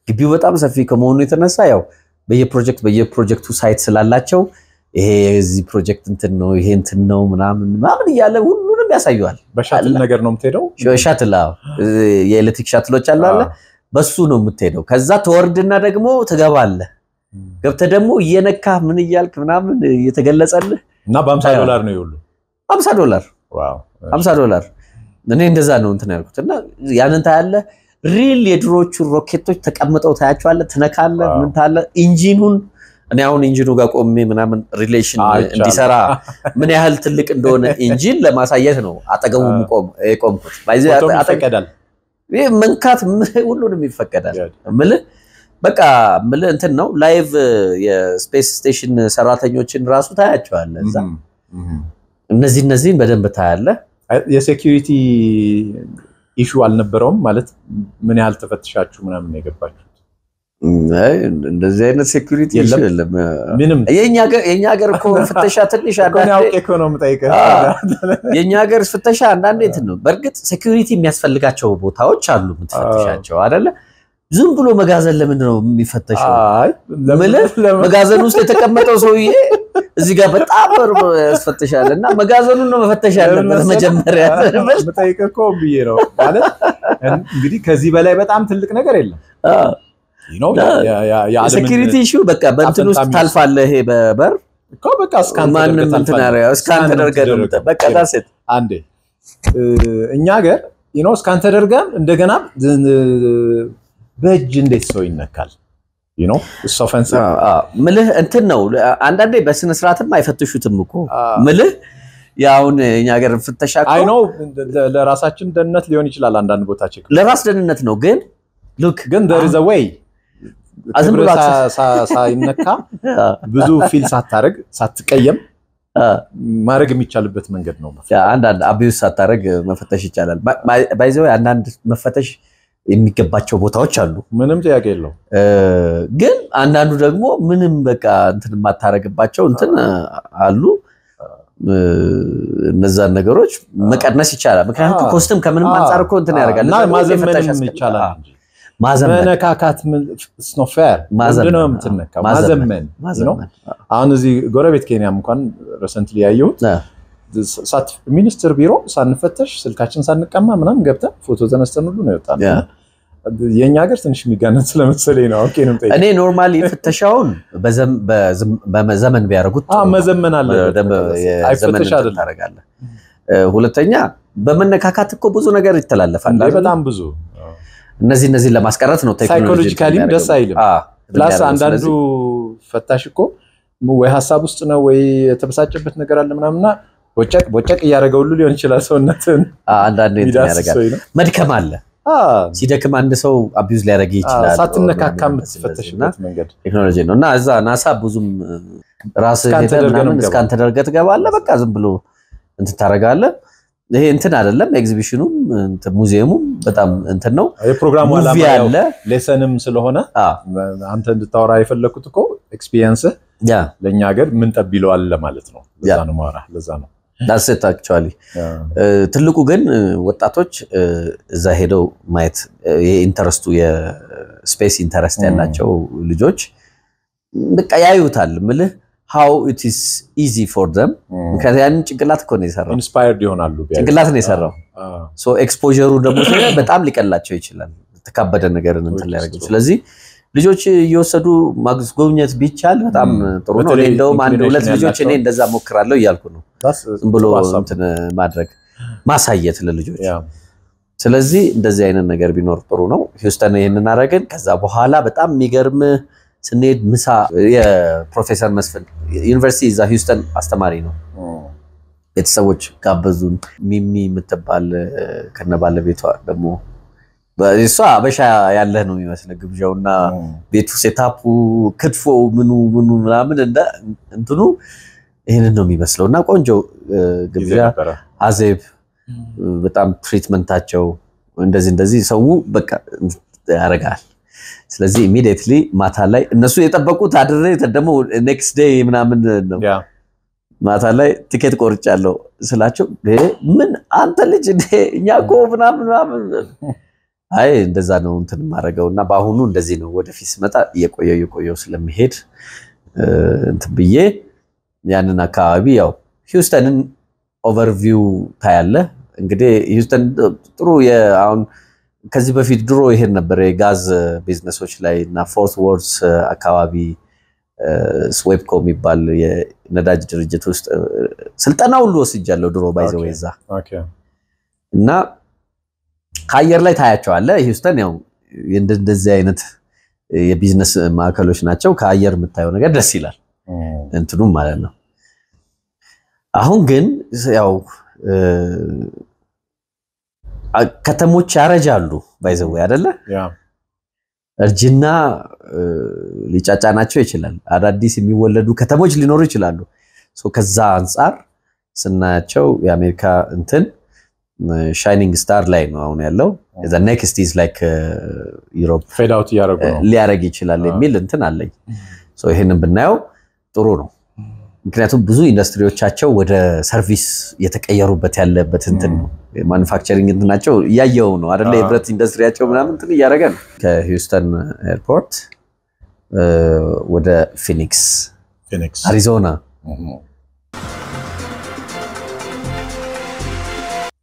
ግቢው በጣም ሰፊ ከመሆኑ የተነሳ ያው በየፕሮጀክቱ ሳይት ስላላቸው ይሄ እዚህ ፕሮጀክት እንትን ነው ይሄ እንትን ነው ምናምን ይያለ ሁሉንም ያሳዩዋል በሻትል ነገር ነው የምትሄደው ሻትል የኤሌክትሪክ ሻትሎች አለ በሱ ነው የምትሄደው ከዛ ተወርድና ደግሞ ትገባለህ ገብተ ደግሞ እየነካ ምን ይያልክ ምናምን እየተገለጸልህ እና $50 ነው ይሁሉ $50 ዋው $50 እኔ እንደዛ ነው እንትን ያልኩትና ያንን ታያለ ሪል የድሮቹ ሮኬቶች ተቀምጠው ታያቸዋለ ትነካለ ምን ታለ ኢንጂኑን እኔ አሁን ኢንጂኑ ጋር ቆሜ ምናምን ሪሌሽን እንዲሰራ ምን ያህል ትልቅ እንደሆነ ኢንጂን ለማሳየት ነው አጠገቡ ቆምኩት ባይዘ አጠቀዳል ይሄ መንካት ሁሉንም ይፈቀዳል በቃ እንትን ነው ላይቭ የስፔስ ስቴሽን ሰራተኞችን ራሱ ታያቸዋለ እዛ እነዚህን በደንብ ታያለ የሴኩሪቲ ኢሹ አልነበረውም ማለት ምን ያህል ተፈትሻችሁ ምናምን የገባችሁት እንደዚህ አይነት ሴኩሪቲ የለም ምንም የኛ ሀገር እኮ ፍተሻ ትንሽ አንዳንዴ ያው ኢኮኖሚ ጠይቀህ የኛ ሀገር ፍተሻ አንዳንዴ እንትን ነው በርግጥ ሴኩሪቲ የሚያስፈልጋቸው ቦታዎች አሉ ምትፈትሻቸው አይደለ ዝም ብሎ መጋዘን ለምን ነው የሚፈተሸው አይ መጋዘን ውስጥ የተቀመጠው ሰውዬ እዚህ ጋር በጣም ያስፈተሻልና መጋዘኑን ነው መፈተሽ ያለበት መጀመሪያ መጠይቀኮ ብዬ ነው ማለት እንግዲህ ከዚህ በላይ በጣም ትልቅ ነገር የለም ያ ሴኩሪቲ ኢሹ በቃ በእንትን ውስጥ ታልፋለህ ይሄ በበር እኮ በቃ ስካን ተደርገህ ስካን ተደርገህ በቃ ዳሴት አንዴ እኛ ሀገር ስካን ተደርገን እንደገና በእጅ እንዴት ሰው ይነካል እሱ ኦፌንሲቭ ምልህ እንትን ነው አንዳንዴ በስነ ስርዓትም አይፈትሹትም እኮ ምልህ ያውን እኛ ሀገር ፍተሻው አይ ነው ለራሳችን ደህንነት ሊሆን ይችላል አንዳንድ ቦታ ቼክ ለራስ ደህንነት ነው ግን ሉክ ግን there is a way አዝምራ ሳይነካ ብዙ ፊል ሳታረግ ሳትቀየም ማረግ የሚቻልበት መንገድ ነው አንዳንድ አቢዩስ ሳታረግ መፈተሽ ይቻላል ባይዘው አንዳንድ መፈተሽ የሚገባቸው ቦታዎች አሉ ምንም ጥያቄ የለው ግን አንዳንዱ ደግሞ ምንም በቃ እንትን ማታረግባቸው እንትን አሉ እነዛን ነገሮች መቀነስ ይቻላል ምክንያቱም ኮስትም ከምንም አንፃር እኮ እንትን ያደርጋል እና ማዘመንም ይቻላል ማዘመነካካት it's not fair ምንድነው የምትነካ ማዘመን አሁን እዚህ ጎረቤት ኬንያም እንኳን ሪሰንትሊ ያየሁት ሳት ሚኒስትር ቢሮ ሳንፈተሽ ስልካችን ሳንቀማ ምናምን ገብተን ፎቶ ተነስተን ሁሉ ነው ይወጣል የኛ ሀገር ትንሽ የሚጋነን ስለመሰለኝ ነው ኦኬ ነው እኔ ኖርማሊ ፍተሻውን በዘመን ቢያረጉት መዘመን አለ የዘመን ታረጋለህ ሁለተኛ በመነካካት እኮ ብዙ ነገር ይተላለፋል በጣም ብዙ እነዚህ ለማስቀረት ነው ቴክኖሎጂ ሳይኮሎጂካሊ ደስ አይልም ፕላስ አንዳንዱ ፈታሽ እኮ ወይ ሐሳብ ውስጥ ነው ወይ የተበሳጨበት ነገር አለ ምናምንና ወጨቅ ያረጋው ሁሉ ሊሆን ይችላል ሰውነትን አንዳንዴ ያረጋል መድከም አለ ሲደክም አንድ ሰው አቢዩዝ ሊያረግ ይችላል ሳትነካካም ተፈተሽበት መንገድ ቴክኖሎጂ ነውና እዛ ናሳ ብዙም ራስ ሄደናምን እስካን ተደርገህ ትገባለህ በቃ ዝም ብሎ እንትን ታረጋለህ ይሄ እንትን አይደለም ኤግዚቢሽኑም እንትን ሙዚየሙም በጣም እንትን ነው የፕሮግራሙ ዓላማ ያው ሌሰንም ስለሆነ አንተ እንድታወራ የፈለኩት እኮ ኤክስፒሪየንስ ለኛ ሀገር ምን ጠብይለዋል ለማለት ነው ለዛ ነው ማራ ለዛ ነው that's it actually ትልቁ ግን ወጣቶች እዛ ሄደው ማየት የኢንተረስቱ የስፔስ ኢንተረስት ያላቸው ልጆች በቃ ያዩታል ምልህ how it is easy for them because ያን ጭንቅላት እኮ ነው የሰራው ኢንስፓየርድ ይሆናሉ ጭንቅላት ነው የሰራው so exposure ደግሞ በጣም ሊቀላቸው ይችላል ተካበደ ነገር እንትን ሊያደርጉ ስለዚህ ልጆች እየወሰዱ ማግስጎብኘት ቢቻል በጣም ጥሩ ነው እንደውም አንድ ሁለት ልጆች እኔ እንደዛ ሞክራለሁ ይያልኩ ነው ዝም ብሎ እንትን ማድረግ ማሳየት ለልጆች ስለዚህ እንደዚህ አይነት ነገር ቢኖር ጥሩ ነው ሂውስተን ይሄንን አረጋግን ከዛ በኋላ በጣም የሚገርም ስንሄድ ምሳ የፕሮፌሰር መስፍን ዩኒቨርሲቲ እዛ ሂውስተን አስተማሪ ነው ቤተሰቦች ጋበዙን ሚሚ የምትባል ከነባለቤቷ ደግሞ በእሷ አበሻ ያለህ ነው የሚመስለው ግብዣውና ቤቱ ሴታፑ ክትፎ ምኑ ምናምን እንደ እንትኑ ይሄንን ነው የሚመስለውና ቆንጆ ግብዣ አዜብ በጣም ትሪትመንታቸው እንደዚህ ሰው በቃ ያረጋል ስለዚህ ኢሚዲየትሊ ማታ ላይ እነሱ የጠበቁት አድሬ ደግሞ ኔክስት ዴይ ምናምን ነው ማታ ላይ ቲኬት ቆርጫለሁ ስላቸው ምን አንተ ልጅ እኛኮ ምናምን አይ እንደዛ ነው እንትን ማረጋውና ባሁኑ እንደዚህ ነው ወደፊት መጣ የቆየው ስለሚሄድ እንትን ብዬ ያንን አካባቢ ያው ሂውስተንን ኦቨርቪው ታያለ እንግዲህ ሂውስተን ጥሩ አሁን ከዚህ በፊት ድሮ ይሄን ነበር የጋዝ ቢዝነሶች ላይ እና ፎርት ወርዝ አካባቢ ስዌፕኮ የሚባል የነዳጅ ድርጅት ውስጥ ስልጠናው ሁሉ ወስጃለሁ ድሮ ባይዘው ይዛ እና ካየር ላይ ታያቸዋለ ሂውስተን ያው እንደዚህ አይነት የቢዝነስ ማዕከሎች ናቸው ካየር የምታየው ነገር ደስ ይላል እንትኑም ማለት ነው አሁን ግን ያው ከተሞች ያረጃሉ ባይዘው አይደለ እርጅና ሊጫጫናቸው ይችላል አዳዲስ የሚወለዱ ከተሞች ሊኖሩ ይችላሉ ሶ ከዛ አንፃር ስናያቸው የአሜሪካ እንትን shining star ላይ ነው አሁን ያለው the next is like Europe fade out ያረጋው ነው ሊያረግ ይችላል የሚል እንትን አለኝ ሶ ይሄንን ብናየው ጥሩ ነው ምክንያቱም ብዙ ኢንዱስትሪዎቻቸው ወደ ሰርቪስ የተቀየሩበት ያለበት እንትን ነው ማኑፋክቸሪንግ እንትናቸው ያያየው ነው አይደለ የብረት ኢንዱስትሪያቸው ምናምን እንትን ያያረጋ ነው ከሂውስተን ኤርፖርት ወደ ፊኒክስ አሪዞና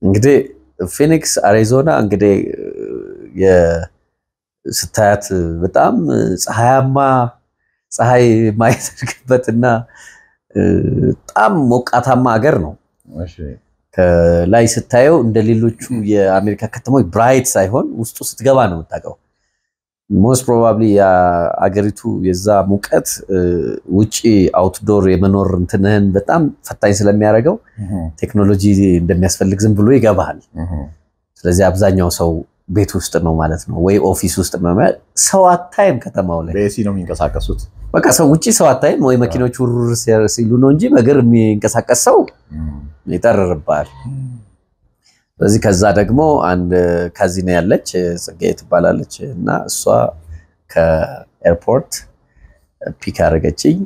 እንግዲህ ፊኒክስ አሪዞና እንግዲህ የስታያት በጣም ፀሐይ ማይተርክበትና በጣም ሞቃታማ ሀገር ነው ከላይ ስታየው እንደሌሎቹ የአሜሪካ ከተሞች ብራይት ሳይሆን ውስጡ ስትገባ ነው የምታውቀው most probably አገሪቱ የዛ ሙቀት ውጪ አውትዶር የመኖር እንትነን በጣም ፈታኝ ስለሚያደርገው ቴክኖሎጂ እንደሚያስፈልግ ዝም ብሎ ይገባል ስለዚህ አብዛኛው ሰው ቤት ውስጥ ነው ማለት ነው ወይ ኦፊስ ውስጥ ነው ሰው አታይም ከተማው ላይ በኤሲ ነው የሚንቀሳቀሱት በቃ ሰው ውጪ ሰው አታይም ወይ መኪኖች ውር ሲሉ ነው እንጂ በእግር የሚንቀሳቀስ ሰው ይጠርርባል ስለዚህ ከዛ ደግሞ አንድ ካዚና ያለች ጽጌ ትባላለች እና እሷ ከኤርፖርት ፒክ አረገችኝ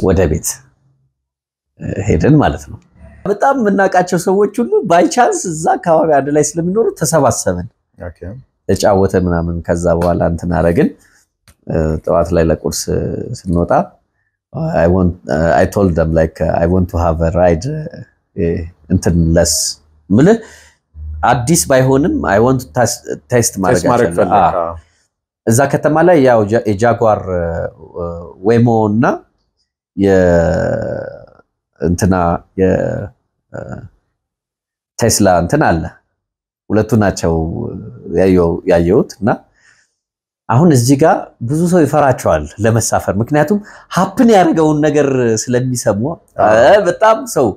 ወደ ቤት ሄደን ማለት ነው በጣም ምናቃቸው ሰዎች ሁሉ ባይ ቻንስ እዛ አካባቢ አንድ ላይ ስለሚኖሩ ተሰባሰብን ኦኬ ተጫወተ ምናምን ከዛ በኋላ እንትን አረግን ጠዋት ላይ ለቁርስ ስንወጣ I told them like I want to have a ride እንትን ለስ ምለ አዲስ ባይሆንም I want to taste ማድረግ እዛ ከተማ ላይ ያው የጃጓር ዌሞ እና እንትና የቴስላ እንትን አለ ሁለቱ ናቸው ያየሁት እና አሁን እዚህ ጋር ብዙ ሰው ይፈራቸዋል ለመሳፈር ምክንያቱም ሀፕን ያደርገውን ነገር ስለሚሰሙ በጣም ሰው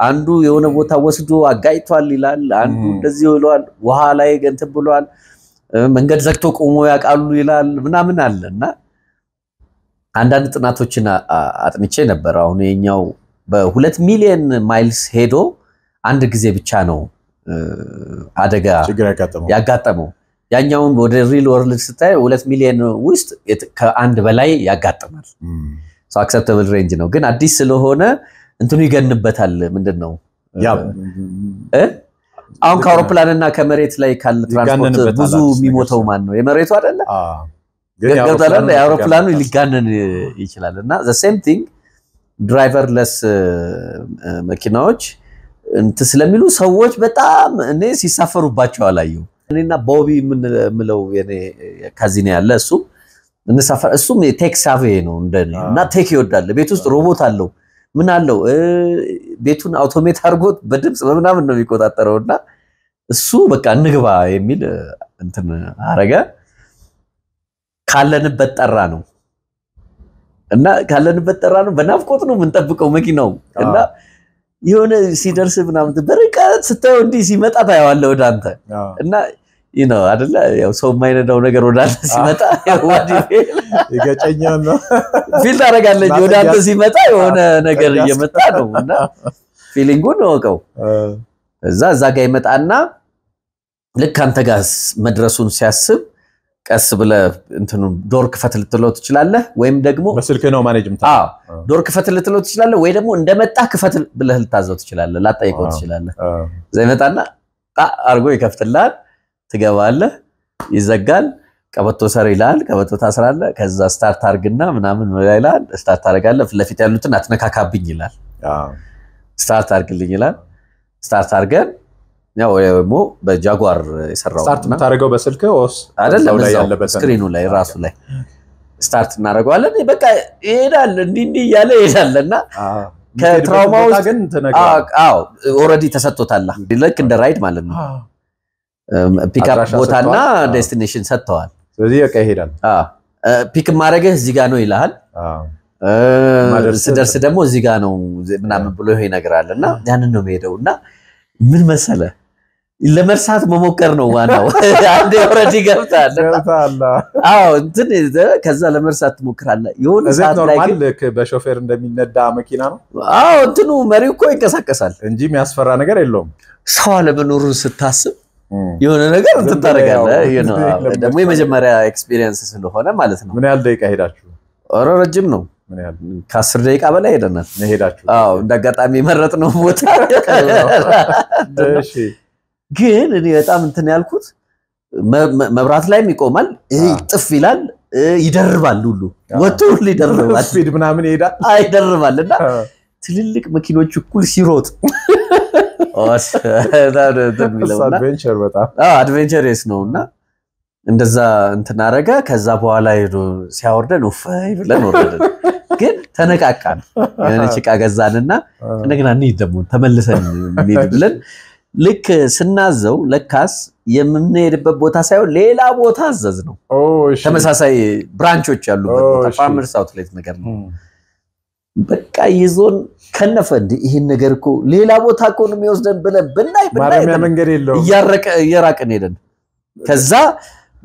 አንዱ የሆነ ቦታ ወስዶ አጋይቷል ይላል አንዱ እንደዚህ ይሏል ውሃ ላይ ገንተብ ብሏል መንገድ ዘግቶ ቆሞ ያቃሉ ይላል ምናምን አለና አንዳንድ ጥናቶችን አጥንቼ ነበር አሁን የኛው በ2 ሚሊዮን ማይልስ ሄዶ አንድ ጊዜ ብቻ ነው አደጋ ያጋጠመው ያኛውን ወደ ሪል ወርልድ ስታይ 2 ሚሊዮን ውስጥ ከአንድ በላይ ያጋጥማል ሶ አክሰፕተብል ሬንጅ ነው ግን አዲስ ስለሆነ እንትኑ ይገንበታል ምንድነው ያ አሁን ከአውሮፕላንና ከመሬት ላይ ካለ ትራንስፖርት ብዙ የሚሞተው ማን ነው የመሬቱ አይደለ ግን የአውሮፕላኑ ሊጋነን ይችላልና the same thing driverless መኪናዎች እንት ስለሚሉ ሰዎች በጣም እኔ ሲሳፈሩባቸው አላየው እኔና ቦቢ ምን ምለው የኔ ካዚና ያለ እሱ እንሳፈር እሱም ቴክ ሳቬ ነው እንደና ቴክ ይወዳል ቤት ውስጥ ሮቦት አለው ምን አለው ቤቱን አውቶሜት አድርጎት በድምጽ በምናምን ነው የሚቆጣጠረውና እሱ በቃ እንግባ የሚል እንትን አረጋ ካለንበት ጠራ ነው እና ካለንበት ጠራ ነው በናፍቆት ነው የምንጠብቀው መኪናው እና የሆነ ሲደርስ ምናምን በርቀት ስታዩ እንዲህ ሲመጣ ታያዋለህ ወደ አንተ እና አይደለ ያው ሰው የማይነዳው ነገር ወደ አንተ ሲመጣ ወዲ ይገጨኛል ነው ፊል ታረጋለህ ወደ አንተ ሲመጣ የሆነ ነገር እየመጣ ነው እና ፊሊንጉን ነው ወቀው እዛ ጋር ይመጣና ልክ አንተ ጋር መድረሱን ሲያስብ ቀስ ብለ እንትኑ ዶር ክፈት ልትለው ትችላለህ ወይም ደግሞ በስልክ ነው ማኔጅመንት ዶር ክፈት ልትለው ትችላለህ ወይ ደግሞ እንደመጣ ክፈት ብለህ ልታዘው ትችላለህ ላጣይቀው ትችላለህ ዘይመጣና አርጎ ይከፍትልሃል ትገባለህ ይዘጋል ቀበቶ ሰር ይላል ቀበቶ ታስራለህ ከዛ ስታርት አርግና ምናምን ይላል ስታርት አረጋለህ ፍለፊት ያሉትን አትነካካብኝ ይላል ስታርት አርግልኝ ይላል ስታርት አርገን ያው ደግሞ በጃጓር የሰራው ስታርት ታረጋው በስልክ ወስ አይደለም ስክሪኑ ላይ ራሱ ላይ ስታርት እናረጋዋለን በቃ ይሄዳል እንዲህ ያለ ይሄዳልና ከትራውማው ግን ተነጋው ኦሬዲ ተሰጥቶታል ልክ እንደ ራይድ ማለት ነው ፒክአፕ ቦታና ዴስቲኔሽን ሰጥተዋል ስለዚህ በቃ ይሄዳል ፒክ ማረገህ እዚህ ጋር ነው ይላል ስደርስ ደግሞ እዚህ ጋር ነው ምናምን ብሎ ይሄ ነገር አለና ያንን ነው የሚሄደውና ምን መሰለ ለመርሳት መሞከር ነው ዋናው አንዴ ኦሬዲ ገብታል እንትን ከዛ ለመርሳት ትሞክራለህ የሆነ ሰዓት ላይ ኖርማል በሾፌር እንደሚነዳ መኪና ነው እንትኑ መሪው እኮ ይንቀሳቀሳል እንጂ የሚያስፈራ ነገር የለውም ሰው አለመኖሩን ስታስብ የሆነ ነገር ትታረጋለህ ደግሞ የመጀመሪያ ኤክስፒሪየንስ ስለሆነ ማለት ነው ምን ያህል ደቂቃ ሄዳችሁ ረጅም ነው ምን ያህል ከ10 ደቂቃ በላይ ሄደናል ሄዳችሁ እንደጋጣሚ መረጥነው ቦታ እሺ ግን እኔ በጣም እንትን ያልኩት መብራት ላይም ይቆማል ጥፍ ይላል ይደርባል ሁሉ ወጥቶ ሁሉ ይደርባል ስፒድ ምናምን ይሄዳል አይደርባልና ትልልቅ መኪኖች እኩል ሲሮጥ አድቬንቸር በጣም አድቬንቸርስ ነውና እንደዛ እንትን አረጋ ከዛ በኋላ ሄዶ ሲያወርደን ኡፋይ ብለን ወረደን ግን ተነቃቃን የሆነ ጭቃ ገዛንና እንደገና እንሂድ ደግሞ ተመልሰን እንሂድ ብለን ልክ ስናዘው ለካስ የምንሄድበት ቦታ ሳይሆን ሌላ ቦታ አዘዝ ነው ተመሳሳይ ብራንቾች ያሉበት ቦታ ፋርመርስ አውትሌት ነገር ነው በቃ ይዞን ከነፈ እንደ ይሄን ነገር እኮ ሌላ ቦታ እኮ ነው የሚወስደን ብለን ብናይ መንገድ የለው እያራቀን ሄደን ከዛ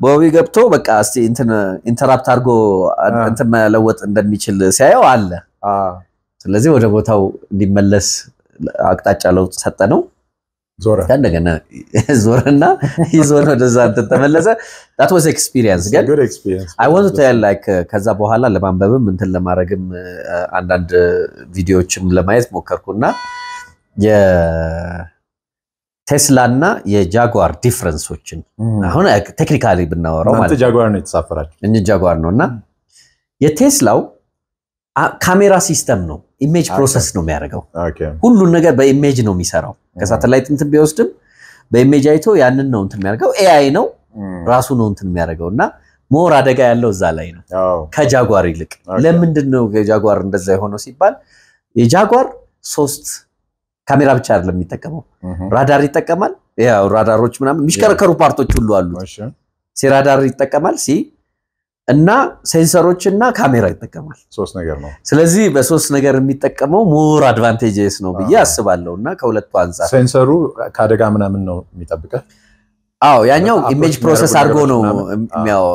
ቦቢ ገብቶ በቃ እስቲ እንትን ኢንተራፕት አድርጎ እንትን መለወጥ እንደሚችል ሲያየው አለ ስለዚህ ወደ ቦታው እንዲመለስ አቅጣጫ ለውጥ ሰጠነው ዞረ እንደገና ዞረና ይዞን ወደዛ ተመለሰ that was experience good good experience I want to tell like ከዛ በኋላ ለማንበብም እንትን ለማረግም አንዳንድ ቪዲዮዎችም ለማየት ሞከርኩና የቴስላና የጃጓር ዲፈረንሶችን አሁን ቴክኒካሊ ብናወራው ማለት ጃጓር ነው የተሳፈራችሁ እንጂ ጃጓር ነውና የቴስላው ካሜራ ሲስተም ነው ኢሜጅ ፕሮሰስ ነው የሚያደርገው ሁሉ ነገር በኢሜጅ ነው የሚሰራው ከሳተላይት እንትን ቢወስድም በኢሜጅ አይቶ ያንን ነው እንትን የሚያደርገው ኤአይ ነው ራሱ ነው እንትን የሚያደርገውና ሞር አደጋ ያለው እዛ ላይ ነው ከጃጓር ይልቅ ለምንድን ነው የጃጓር እንደዛ የሆነው ሲባል የጃጓር 3 ካሜራ ብቻ አይደለም የሚጠቀመው ራዳር ይጠቀማል ያው ራዳሮች ምናምን የሚሽከረከሩ ፓርቶች ሁሉ አሉ ሲራዳር ይጠቀማል እና ሴንሰሮችና ካሜራ ይጠቀማል 3 ነገር ነው ስለዚህ በ3 ነገር የሚጠቀመው ሞር አድቫንቴጅስ ነው ብዬ አስባለሁና ከሁለቱ አንፃር ሴንሰሩ ካደጋ ምናምን ነው የሚጠብቀው አዎ ያኛው ኢሜጅ ፕሮሰስ አድርጎ ነው የሚያው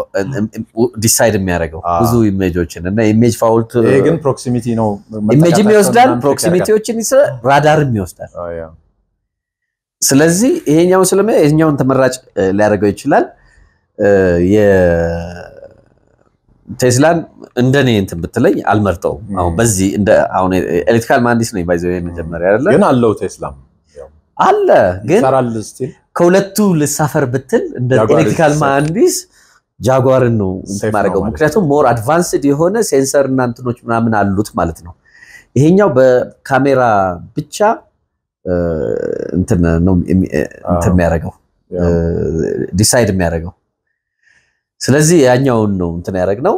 ዲሳይድ የሚያደርገው ብዙ ኢሜጆችን እና ኢሜጅ ፋውልት ይሄ ግን ፕሮክሲሚቲ ነው ኢሜጅ ይወስዳል ፕሮክሲሚቲዎችን ራዳርም ይወስዳል ስለዚህ ይሄኛው ይሄኛውን ተመራጭ ሊያደርገው ይችላል ቴስላን እንደኔ እንትን ብትለኝ አልመርጠው አሁን በዚህ እንደ አሁን ኤሌክትሪካል ማንዲስ ነው ባይዘው የመጀመሪያ አይደለ ግን አለው ቴስላ አለ ግን ከሁለቱ ልሳፈር ብትል እንደ ኤሌክትሪካል ማንዲስ ጃጓርን ነው ማረጋው ምክንያቱም ሞር አድቫንስድ የሆነ ሴንሰር እና እንትኖች ምናምን አሉት ማለት ነው ይሄኛው በካሜራ ብቻ እንትን ነው እንትን የሚያደርገው ዲሳይድ የሚያደርገው ስለዚህ ያኛውን ነው እንትን ያደርግነው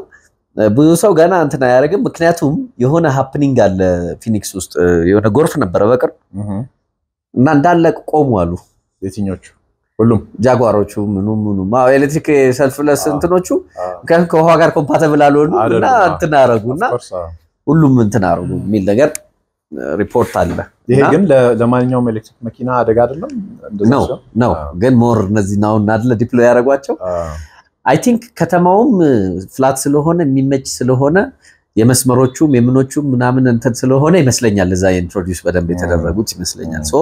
ብዙ ሰው ገና እንትን ያደርግም ምክንያቱም የሆነ ሃፕኒንግ አለ ፊኒክስ ውስጥ የሆነ ጎርፍ ነበር በቅርብ እና እንዳለ ቆሙ አሉ የትኞቹ ሁሉም ጃጓሮቹ ምኑም ኤሌክትሪክ ሰልፍለስ እንትኖቹ ከውሃ ጋር ኮምፓቲብል አልሆኑና እንትን አደረጉና ሁሉም እንትን አደረጉ የሚል ነገር ሪፖርት አለ ይሄ ግን ለማንኛውም ኤሌክትሪክ መኪና አደጋ አይደለም ነው ግን ሞር እነዚህ ነው አይደለ ዲፕሎይ ያደርጓቸው I think ከተማውም ፍላት ስለሆነ የሚመች ስለሆነ የመስመሮቹም የምኖቹም ምናምን እንትን ስለሆነ ይመስለኛል ለዛ ኢንትሮዲዩስ በደንብ የተደረጉት ይመስለኛል ሶ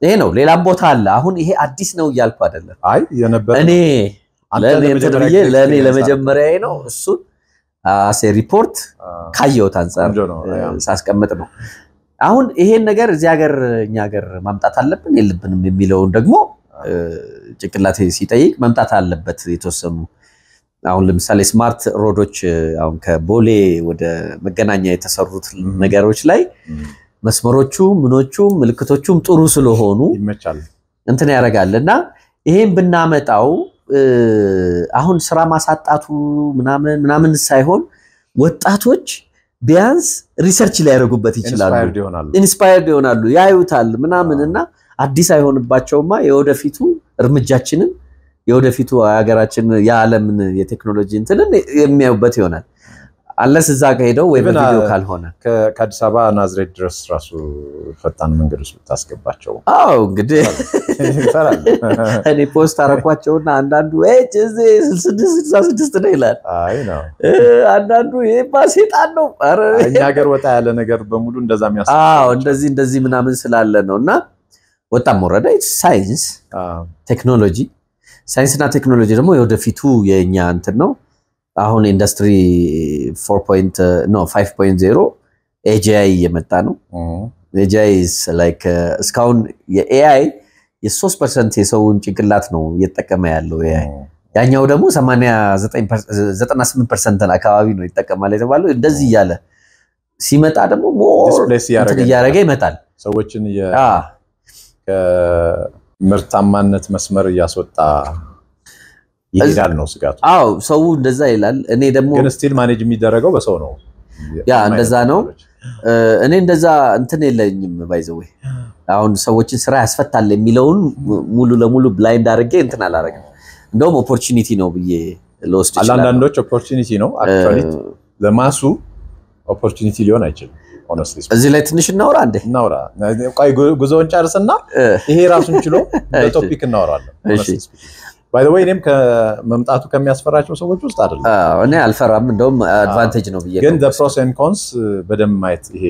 ይሄ ነው ሌላም ቦታ አለ አሁን ይሄ አዲስ ነው ይያልኩ አይደለም አይ የነበር እኔ ለኔ ለመጀመሪያዬ ነው እሱ አሴ ሪፖርት ካየውት አንፃር ሳስቀምጥ ነው አሁን ይሄን ነገር እዚህ ሀገር እኛ ሀገር ማምጣት አለብን የለብንም የሚለው ደግሞ ጭቅላቴ ሲጠይቅ መምጣት አለበት የተወሰኑ አሁን ለምሳሌ ስማርት ሮዶች አሁን ከቦሌ ወደ መገናኛ የተሰሩት ነገሮች ላይ መስመሮቹ ምኖቹ ምልክቶቹም ጥሩ ስለሆኑ ይመቻል እንትን ያረጋልና ይሄን ብናመጣው አሁን ስራ ማሳጣቱ ምናምን ሳይሆን ወጣቶች ቢያንስ ሪሰርች ላይ ያደርጉበት ይችላሉ ኢንስፓየርድ ይሆናሉ ያዩታል ምናምንና አዲስ አይሆንባቸውማ የወደፊቱ እርምጃችንን የወደፊቱ ሀገራችን የዓለምን የቴክኖሎጂ እንትንን የሚያዩበት ይሆናል አለስ እዛ ጋር ሄደው ወይ በቪዲዮ ካልሆነ ከአዲስ አበባ ናዝሬት ድረስ ራሱ ፈጣን መንገድ ውስጥ ታስገባቸው አዎ እንግዲህ ይፈራል እኔ ፖስት አረኳቸውና አንዳንዱ እዚህ 66 ነው ይላል አይ ነው አንዳንዱ የባሰጣን ነው አረ እኛ ሀገር ወጣ ያለ ነገር በሙሉ እንደዛ የሚያስብ አዎ እንደዚህ ምናምን ስላለ ነውና ወጣም ወረደ ሳይንስ ቴክኖሎጂ ሳይንስና ቴክኖሎጂ ደግሞ የወደፊቱ የኛ እንትን ነው አሁን ኢንዱስትሪ 5.0 AGI የመጣ ነው AGI is like እስካሁን የኤአይ የ3% የሰውን ጭንቅላት ነው እየተጠቀመ ያለው ኤአይ ያኛው ደግሞ 98% አካባቢ ነው ይተከማል የተባለው እንደዚህ ያለ ሲመጣ ደግሞ ዲስፕሌስ ያረገ ይመጣል ሰዎችን ከምርታማነት መስመር ያስወጣ ይሄዳል ነው ስጋቱ አዎ ሰው እንደዛ ይላል እኔ ደግሞ ግን ስቲል ማኔጅ የሚደረገው በሰው ነው ያ እንደዛ ነው እኔ እንደዛ እንትን የለኝም ባይዘው አሁን ሰዎችን ስራ ያስፈታል የሚለውን ሙሉ ለሙሉ ብላይንድ አድርጌ እንትን አላረግም እንደውም ኦፖርቹኒቲ ነው ብዬ ለወስድ ይችላል አንዳንዶች ኦፖርቹኒቲ ነው አክቹአሊ ለማሱ ኦፖርቹኒቲ ሊሆን አይችልም honestly እዚህ ላይ ትንሽ እናውራ እንዴ እናውራ ቆይ ጉዞውን ጨርስና ይሄ ራሱን ችሎ በቶፒክ እናወራለን by the way እኔም ከመምጣቱ ከሚያስፈራቸው ሰዎች ውስጥ አይደለም እኔ አልፈራም እንደውም አድቫንቴጅ ነው ብዬ ግን the pros and cons በደም ማየት ይሄ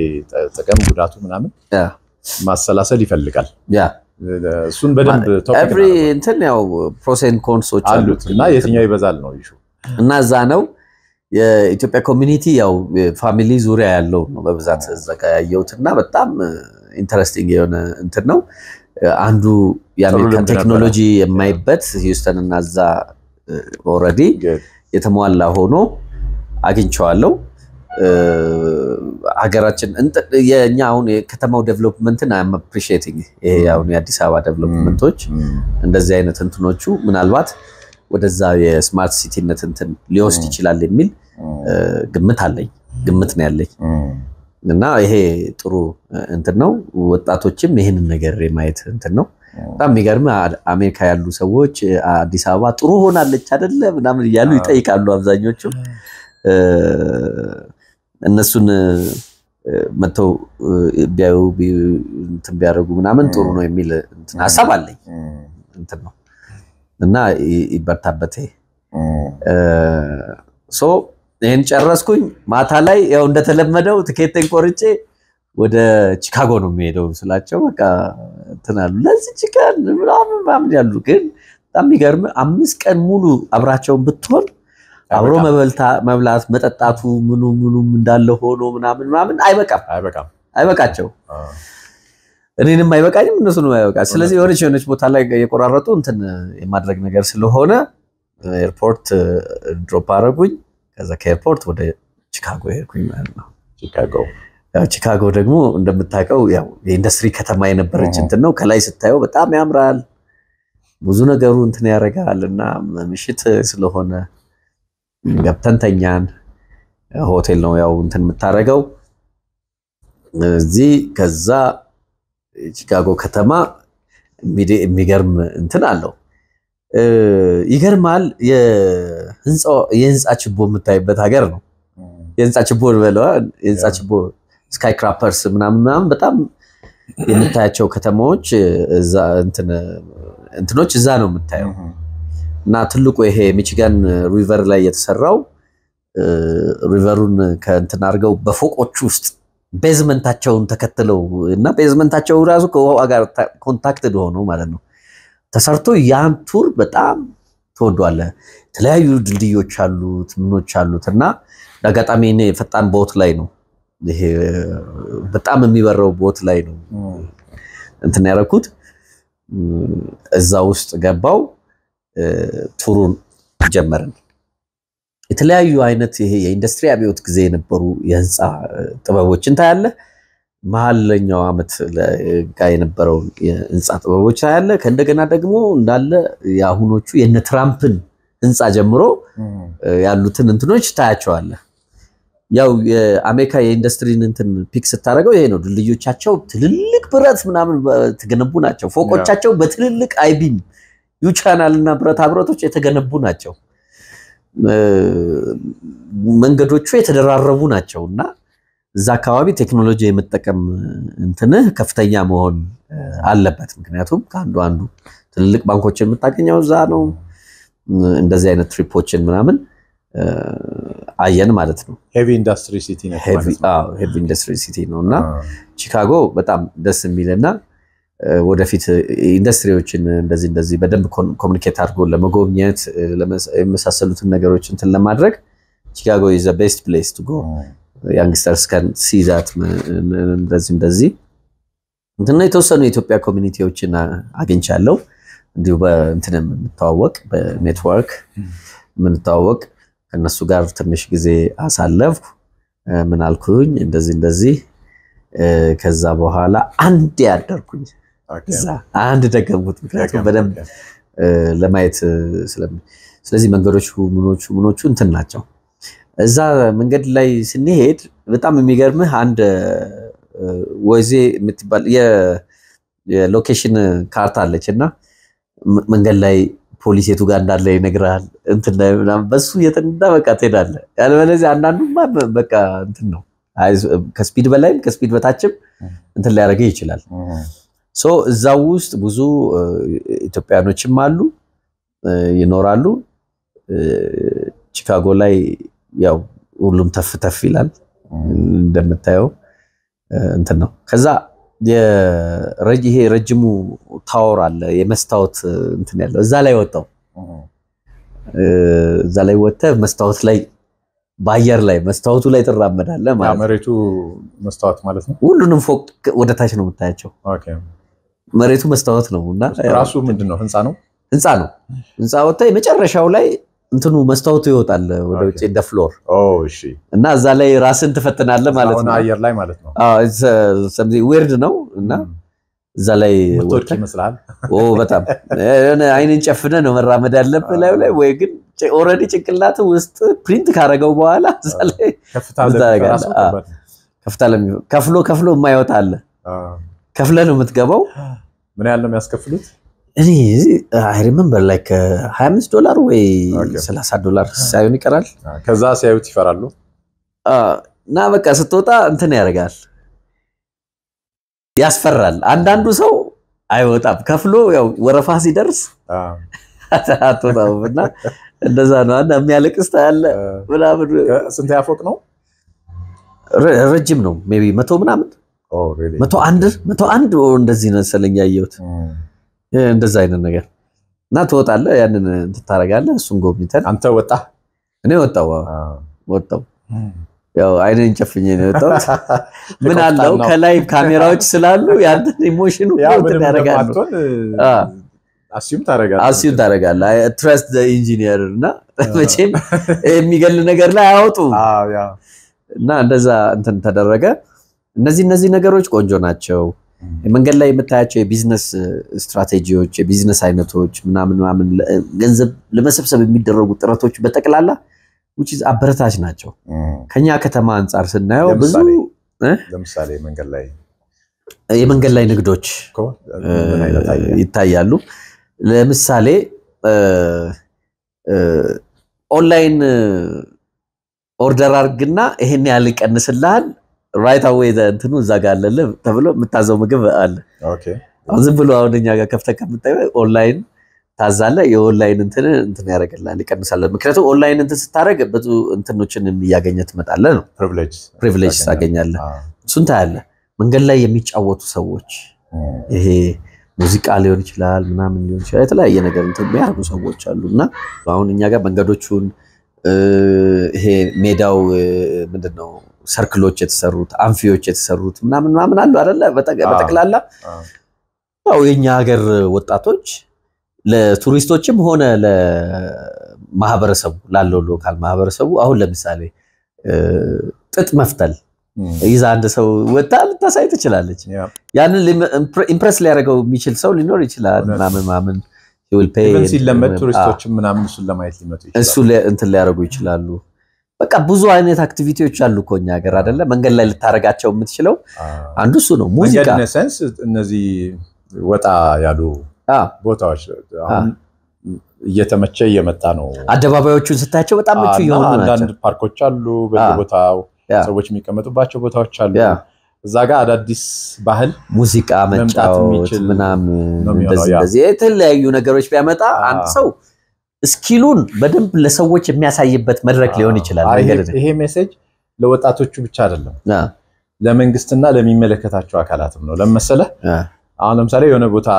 ጥቅም ጉዳቱ ምናምን ማሰላሰል ይፈልጋል ያ እሱን በደንብ ቶፒክ every እንትን ያው pros and cons አሉት እና የትኛው ይበዛል ነው ኢሹ እና እዛ ነው የኢትዮጵያ ኮሚኒቲ ያው ፋሚሊ ዙሪያ ያለው ነው በብዛት ዘጋያየውትና በጣም ኢንተረስቲንግ የሆነ እንትን ነው አንዱ የአሜሪካን ቴክኖሎጂ የማይበት ሂውስተን እና እዛ ኦሬዲ የተሟላ ሆኖ አግኝቻለሁ ሀገራችን የኛ አሁን የከተማው ዴቨሎፕመንትን አም አፕሪሺየቲንግ ይሄ አሁን የአዲስ አበባ ዴቨሎፕመንቶች እንደዚህ አይነት እንትኖቹ ምናልባት ወደዛ የስማርት ሲቲነት እንትን ሊወስድ ይችላል የሚል ግምት ነው ያለኝ እና ይሄ ጥሩ እንትን ነው ወጣቶችም ይሄንን ነገር የማየት እንትን ነው በጣም የሚገርም አሜሪካ ያሉ ሰዎች አዲስ አበባ ጥሩ ሆናለች አይደለ ምናምን ያሉ ይጠይቃሉ አብዛኞቹ እነሱን መተው ቢያዩ እንትን ቢያደርጉ ምናምን ጥሩ ነው የሚል እንትን ሐሳብ አለኝ እንትን ነው እና ይበርታበት ሶ ይሄን ጨረስኩኝ ማታ ላይ ያው እንደተለመደው ትኬቴን ቆርጬ ወደ ቺካጎ ነው የሚሄደው ስላቸው በቃ ተናሉ ለዚህ ቺካን ምናምን ያሉ ግን በጣም ይገርም 5 ቀን ሙሉ አብራቸውን ብትሆን አብሮ መብላት መጠጣቱ ምኑም እንዳለ ሆኖ ምናምን አይበቃቸው እኔንም አይበቃኝም እነሱንም አይበቃ ስለዚህ የሆነች ቦታ ላይ የቆራረጡ እንትን የማድረግ ነገር ስለሆነ ኤርፖርት ድሮፕ አረጉኝ ከዛ ከኤርፖርት ወደ ቺካጎ ሄድኩኝ ማለት ነው ቺካጎ ደግሞ እንደምታውቀው ያው የኢንዱስትሪ ከተማ የነበረች እንትን ነው ከላይ ስታየው በጣም ያምራል ብዙ ነገሩ እንትን ያረጋልና ምሽት ስለሆነ ገብተን ተኛን ሆቴል ነው ያው እንትን የምታረገው እዚህ ከዛ ቺካጎ ከተማ የሚገርም እንትን አለው ይገርማል የህንጻ ችቦ የምታይበት ሀገር ነው የህንጻ ችቦ በለው የህንጻ ችቦ ስካይ ክራፐርስ ምናምን በጣም የምታያቸው ከተማዎች እዛ እንትኖች እዛ ነው የምታየው እና ትልቁ ይሄ ሚቺጋን ሪቨር ላይ የተሰራው ሪቨሩን ከእንትን አድርገው በፎቆች ውስጥ ቤዝመንታቸውን ተከትለው እና ቤዝመንታቸው ራሱ ከውሃው ጋር ኮንታክትድ ሆኖ ማለት ነው ተሰርቶ ያን ቱር በጣም ተወዷል የተለያዩ ድልድዮች አሉት ምኖች አሉትና ዳጋጣሚ እኔ ፈጣን ቦት ላይ ነው ይሄ በጣም የሚበረው ቦት ላይ ነው እንትን ያረኩት እዛ ውስጥ ገባው ቱሩን ጀመርን የተለያዩ አይነት ይሄ የኢንዱስትሪ አብዮት ጊዜ የነበሩ የህንጻ ጥበቦችን ታያለ መሐለኛው አመት ላይ የነበረው የህንጻ ጥበቦች ታያለ ከእንደገና ደግሞ እንዳለ ያሁኖቹ የነ ትራምፕን ህንጻ ጀምሮ ያሉትን እንትኖች ታያቸዋለ ያው የአሜሪካ የኢንዱስትሪን እንትን ፒክስ ታረጋው ይሄ ነው ድልድዮቻቸው ትልልቅ ብረት ምናምን ተገነቡ ናቸው ፎቆቻቸው በትልልቅ አይቢም ዩ ቻናል እና ብረት አብረቶች የተገነቡ ናቸው መንገዶቹ የተደራረቡ ናቸውና እዛ አካባቢ ቴክኖሎጂ የመጠቀም እንትን ከፍተኛ መሆን አለበት ምክንያቱም አንዱ ትልልቅ ባንኮችን የምታገኘው እዛ ነው እንደዚህ አይነት ትሪፖችን ምናምን አየን ማለት ነው ሄቪ ኢንዱስትሪ ሲቲ ነው ሄቪ ኢንዱስትሪ ሲቲ ነውና ቺካጎ በጣም ደስ የሚልና ወደፊት ኢንዱስትሪዎችን እንደዚህ በደንብ ኮሙኒኬት አድርጎ ለመጎብኘት ለመሳሰሉትን ነገሮች እንትን ለማድረግ ቺካጎ is the best place to go youngsters can see that እንደዚህ እንትና የተወሰኑ የኢትዮጵያ ኮሚኒቲዎችን አግኝቻለሁ እንዲሁ በእንትን የምንተዋወቅ በኔትወርክ የምንተዋወቅ ከነሱ ጋር ትንሽ ጊዜ አሳለፍኩ ምን አልኩኝ እንደዚህ ከዛ በኋላ አንድ ያደርኩኝ ከዛ አንድ ደገምኩት ምክንያቱም በደንብ ለማየት ስለዚህ መንገዶቹ ምኖቹ እንትን ናቸው እዛ መንገድ ላይ ስንሄድ በጣም የሚገርምህ አንድ ወይዜ የምትባል የሎኬሽን ካርታ አለችና መንገድ ላይ ፖሊስ የቱ ጋር እንዳለ ይነግራል እንትን ላይ ምናምን በሱ የተንዳ በቃ ትሄዳለህ ያለበለዚያ አንዳንዱማ በቃ እንትን ነው ከስፒድ በላይም ከስፒድ በታችም እንትን ሊያደርግ ይችላል ሶ እዛው ውስጥ ብዙ ኢትዮጵያኖችም አሉ ይኖራሉ ቺካጎ ላይ ያው ሁሉም ተፍ ይላል እንደምታየው እንትን ነው ከዛ ይሄ ረጅሙ ታወር አለ የመስታወት እንትን ያለው እዛ ላይ ወጣው እዛ ላይ ወጣ መስታወት ላይ ባየር ላይ መስታወቱ ላይ ተራመዳለህ ማለት መሬቱ መስታወት ማለት ነው ሁሉንም ፎቅ ወደ ታች ነው የምታያቸው ኦኬ መሬቱ መስታወት ነውና ራሱ ምንድነው ህንጻ ነው ህንጻ ወጣ የመጨረሻው ላይ እንትኑ መስታወቱ ይወጣል ወደ ውጭ እንደ ፍሎር እሺ እና እዛ ላይ ራስን ተፈተናለህ ማለት ነው አየር ላይ ማለት ነው something weird ነው እና እዛ ላይ ወጥቶ ይመስላል በጣም አይንን ጨፍነ ነው መራመድ ያለብህ ላይ ወይ ግን ኦሬዲ ጭንቅላት ውስጥ ፕሪንት ካረገው በኋላ እዛ ላይ ከፍሎ የማይወጣ አለ ከፍለ ነው የምትገባው ምን ያህል ነው የሚያስከፍሉት እኔ I remember like $25 ወይ $30 ሳይሆን ይቀራል ከዛ ሲያዩት ይፈራሉ እና በቃ ስትወጣ እንትን ያደርጋል ያስፈራል አንዳንዱ ሰው አይወጣም ከፍሎ ያው ወረፋ ሲደርስ አትወጣውና እንደዛ ነው አንድ የሚያለቅስ ታያለ ምናምን ስንት ያፎቅ ነው ረጅም ነው ሜቢ 100 ምናምን really 101 እንደዚህ ነው ሰለኛ ያየሁት እንደዛ አይነት ነገር እና ትወጣለህ ያንን ትታረጋለህ እሱን ጎብኝተን አንተ ወጣ እኔ ወጣው ያው አይኔን ጨፍኜ ነው ወጣው ምን አለው ከላይ ካሜራዎች ስላሉ ያንተን ኢሞሽኑ እንትን ያደርጋሉ አሲዩም ታረጋለህ I trust the engineer እና መቼም የሚገል ነገር ላይ አያወጡ እና እንደዛ እንትን ተደረገ እነዚህ ነገሮች ቆንጆ ናቸው መንገድ ላይ የምታያቸው የቢዝነስ ስትራቴጂዎች የቢዝነስ አይነቶች ምናምን ገንዘብ ለመሰብሰብ የሚደረጉ ጥረቶች በተቀላላ which is አበረታች ናቸው ከኛ ከተማ አንፃር ስናየው ብዙ ለምሳሌ የመንገድ ላይ ንግዶች ይታያሉ ለምሳሌ ኦንላይን ኦርደር አርግና ይሄን ያህል ይቀንስልሃል right away እንትኑ እዛ ጋር አለ ተብሎ የምታዘው ምግብ አለ ኦኬ ዝም ብሎ አሁንኛ ጋር ከፍተህ ከምታየው ኦንላይን ታዛለ የኦንላይን እንትን ያደርግልሃል ይቀንሳል ምክንያቱም ኦንላይን እንትን ስታረግ ብዙ እንትኖችን የሚያገኘት መጣለ ነው ፕሪቪሌጅ ታገኛለህ እሱን ታያለ መንገድ ላይ የሚጫወቱ ሰዎች ይሄ ሙዚቃ ሊሆን ይችላል ምናምን ሊሆን ይችላል የተለያየ ነገር እንትን የሚያደርጉ ሰዎች አሉና አሁን እኛ ጋር መንገዶቹን ይሄ ሜዳው ምንድነው ሰርክሎች የተሰሩት አንፊዎች የተሰሩት ምናምን አሉ አይደለ በተቀላላ ያው የኛ ሀገር ወጣቶች ለቱሪስቶችም ሆነ ለማህበረሰቡ ላለው ሎካል ማህበረሰቡ አሁን ለምሳሌ ጥጥ መፍተል ይዛ አንድ ሰው ወጣል ታሳይ ትችላለች ያንን ኢምፕረስ ሊያደርገው የሚችል ሰው ሊኖር ይችላል ምናምን he will pay even ሲለመድ ቱሪስቶችም ምናምን እሱን ለማየት ሊመጡ ይችላል እሱ እንትን ሊያደርጉ ይችላሉ በቃ ብዙ አይነት አክቲቪቲዎች አሉ ኮኛ ሀገር አይደለ መንገድ ላይ ልታረጋቸው የምትችለው አንዱ እሱ ነው ሙዚቃ በነሰንስ እነዚህ ወጣ ያሉ ቦታዎች አሁን እየተመቸ እየመጣ ነው አደባባዮቹን ስታያቸው በጣም ምቹ ይሆኑ ናቸው አንዳንድ ፓርኮች አሉ በየቦታው ሰዎች የሚቀመጡባቸው ቦታዎች አሉ እዛ ጋር አዳዲስ ባህል ሙዚቃ መጫወት ምናምን እንደዚህ የተለያዩ ነገሮች ቢያመጣ አንድ ሰው ስኪሉን በደንብ ለሰዎች የሚያሳይበት መድረክ ሊሆን ይችላል ይሄ ሜሴጅ ለወጣቶቹ ብቻ አይደለም ለመንግስትና ለሚመለከታቸው አካላትም ነው ለምሳሌ አሁን ለምሳሌ የሆነ ቦታ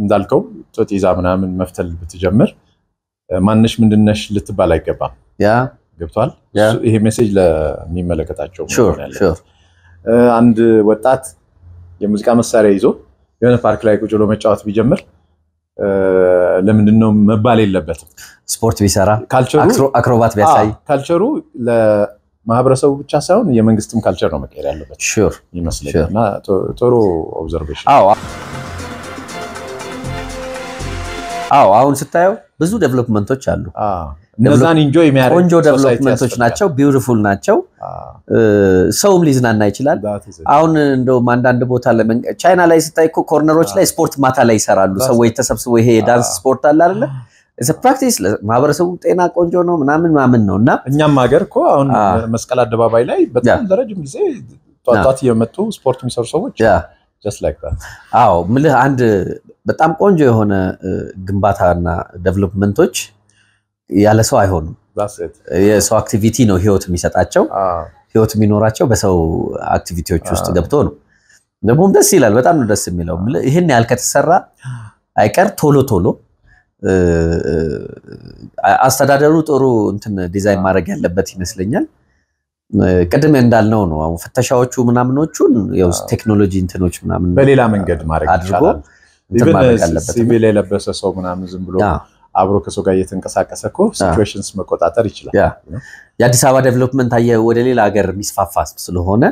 እንዳልከው ጦጥ ይዛ ምናምን መፍተል ብትጀምር ማንነሽ ምንድነሽ ልትባል አይገባም ገብቷል ይሄ ሜሴጅ ለሚመለከታቸው ሹር አንድ ወጣት የሙዚቃ መሳሪያ ይዞ የሆነ ፓርክ ላይ ቁጭ ብሎ መጫወት ቢጀምር ለምንድነው መባል የለበትም ስፖርት ቢሰራ ካልቸሩ አክሮባት ቢያሳይ ካልቸሩ ለማህበረሰቡ ብቻ ሳይሆን የመንግስትም ካልቸር ነው መቀየር ያለበት ሹር ይመስለኛልና ጥሩ ኦብዘርቬሽን አዎ አሁን ስታየው ብዙ ዴቨሎፕመንቶች አሉ እነዛን ኢንጆይ የሚያደርግ ቆንጆ ዴቨሎፕመንቶች ናቸው ቢዩቲፉል ናቸው ሰውም ሊዝናና ይችላል አሁን እንደውም አንዳንድ ቦታ ቻይና ላይ ስታይ እኮ ኮርነሮች ላይ ስፖርት ማታ ላይ ይሰራሉ ሰዎች ተሰብስበው ይሄ ዳንስ ስፖርት አለ አይደል it's a practice ማህበረሰቡ ጤና ቆንጆ ነው ምናምን ነውና እኛም ሀገር እኮ አሁን መስቀል አደባባይ ላይ በጣም ለረጅም ጊዜ ጧጧት የመጡ ስፖርት የሚሰሩ ሰዎች just like that አዎ ምልህ አንድ በጣም ቆንጆ የሆነ ግንባታና ዴቨሎፕመንቶች ያለ ሰው አይሆንም that's it የሰው አክቲቪቲ ነው ህይወት የሚሰጣቸው ህይወት የሚኖራቸው በሰው አክቲቪቲዎች ውስጥ ገብቶ ነው ደግሞ ደስ ይላል በጣም ነው ደስ የሚለው ይሄን ያህል ከተሰራ አይቀር ቶሎ አስተዳደሩ ጥሩ እንትን ዲዛይን ማድረግ ያለበት ይመስለኛል ቀደም እንዳልነው ነው አሁን ፍተሻዎቹ ምናምኖቹን ያው ቴክኖሎጂ እንትኖች ምናምን በሌላ መንገድ ማድረግ ይችላል ሲቪል የለበሰ ሰው ምናምን ዝም ብሎ አብሮ ከሰው ጋር እየተንቀሳቀሰ እኮ ሲቹዌሽንስ መቆጣጠር ይችላል የአዲስ አበባ ዴቨሎፕመንት ወደ ሌላ ሀገር የሚስፋፋ ስለሆነ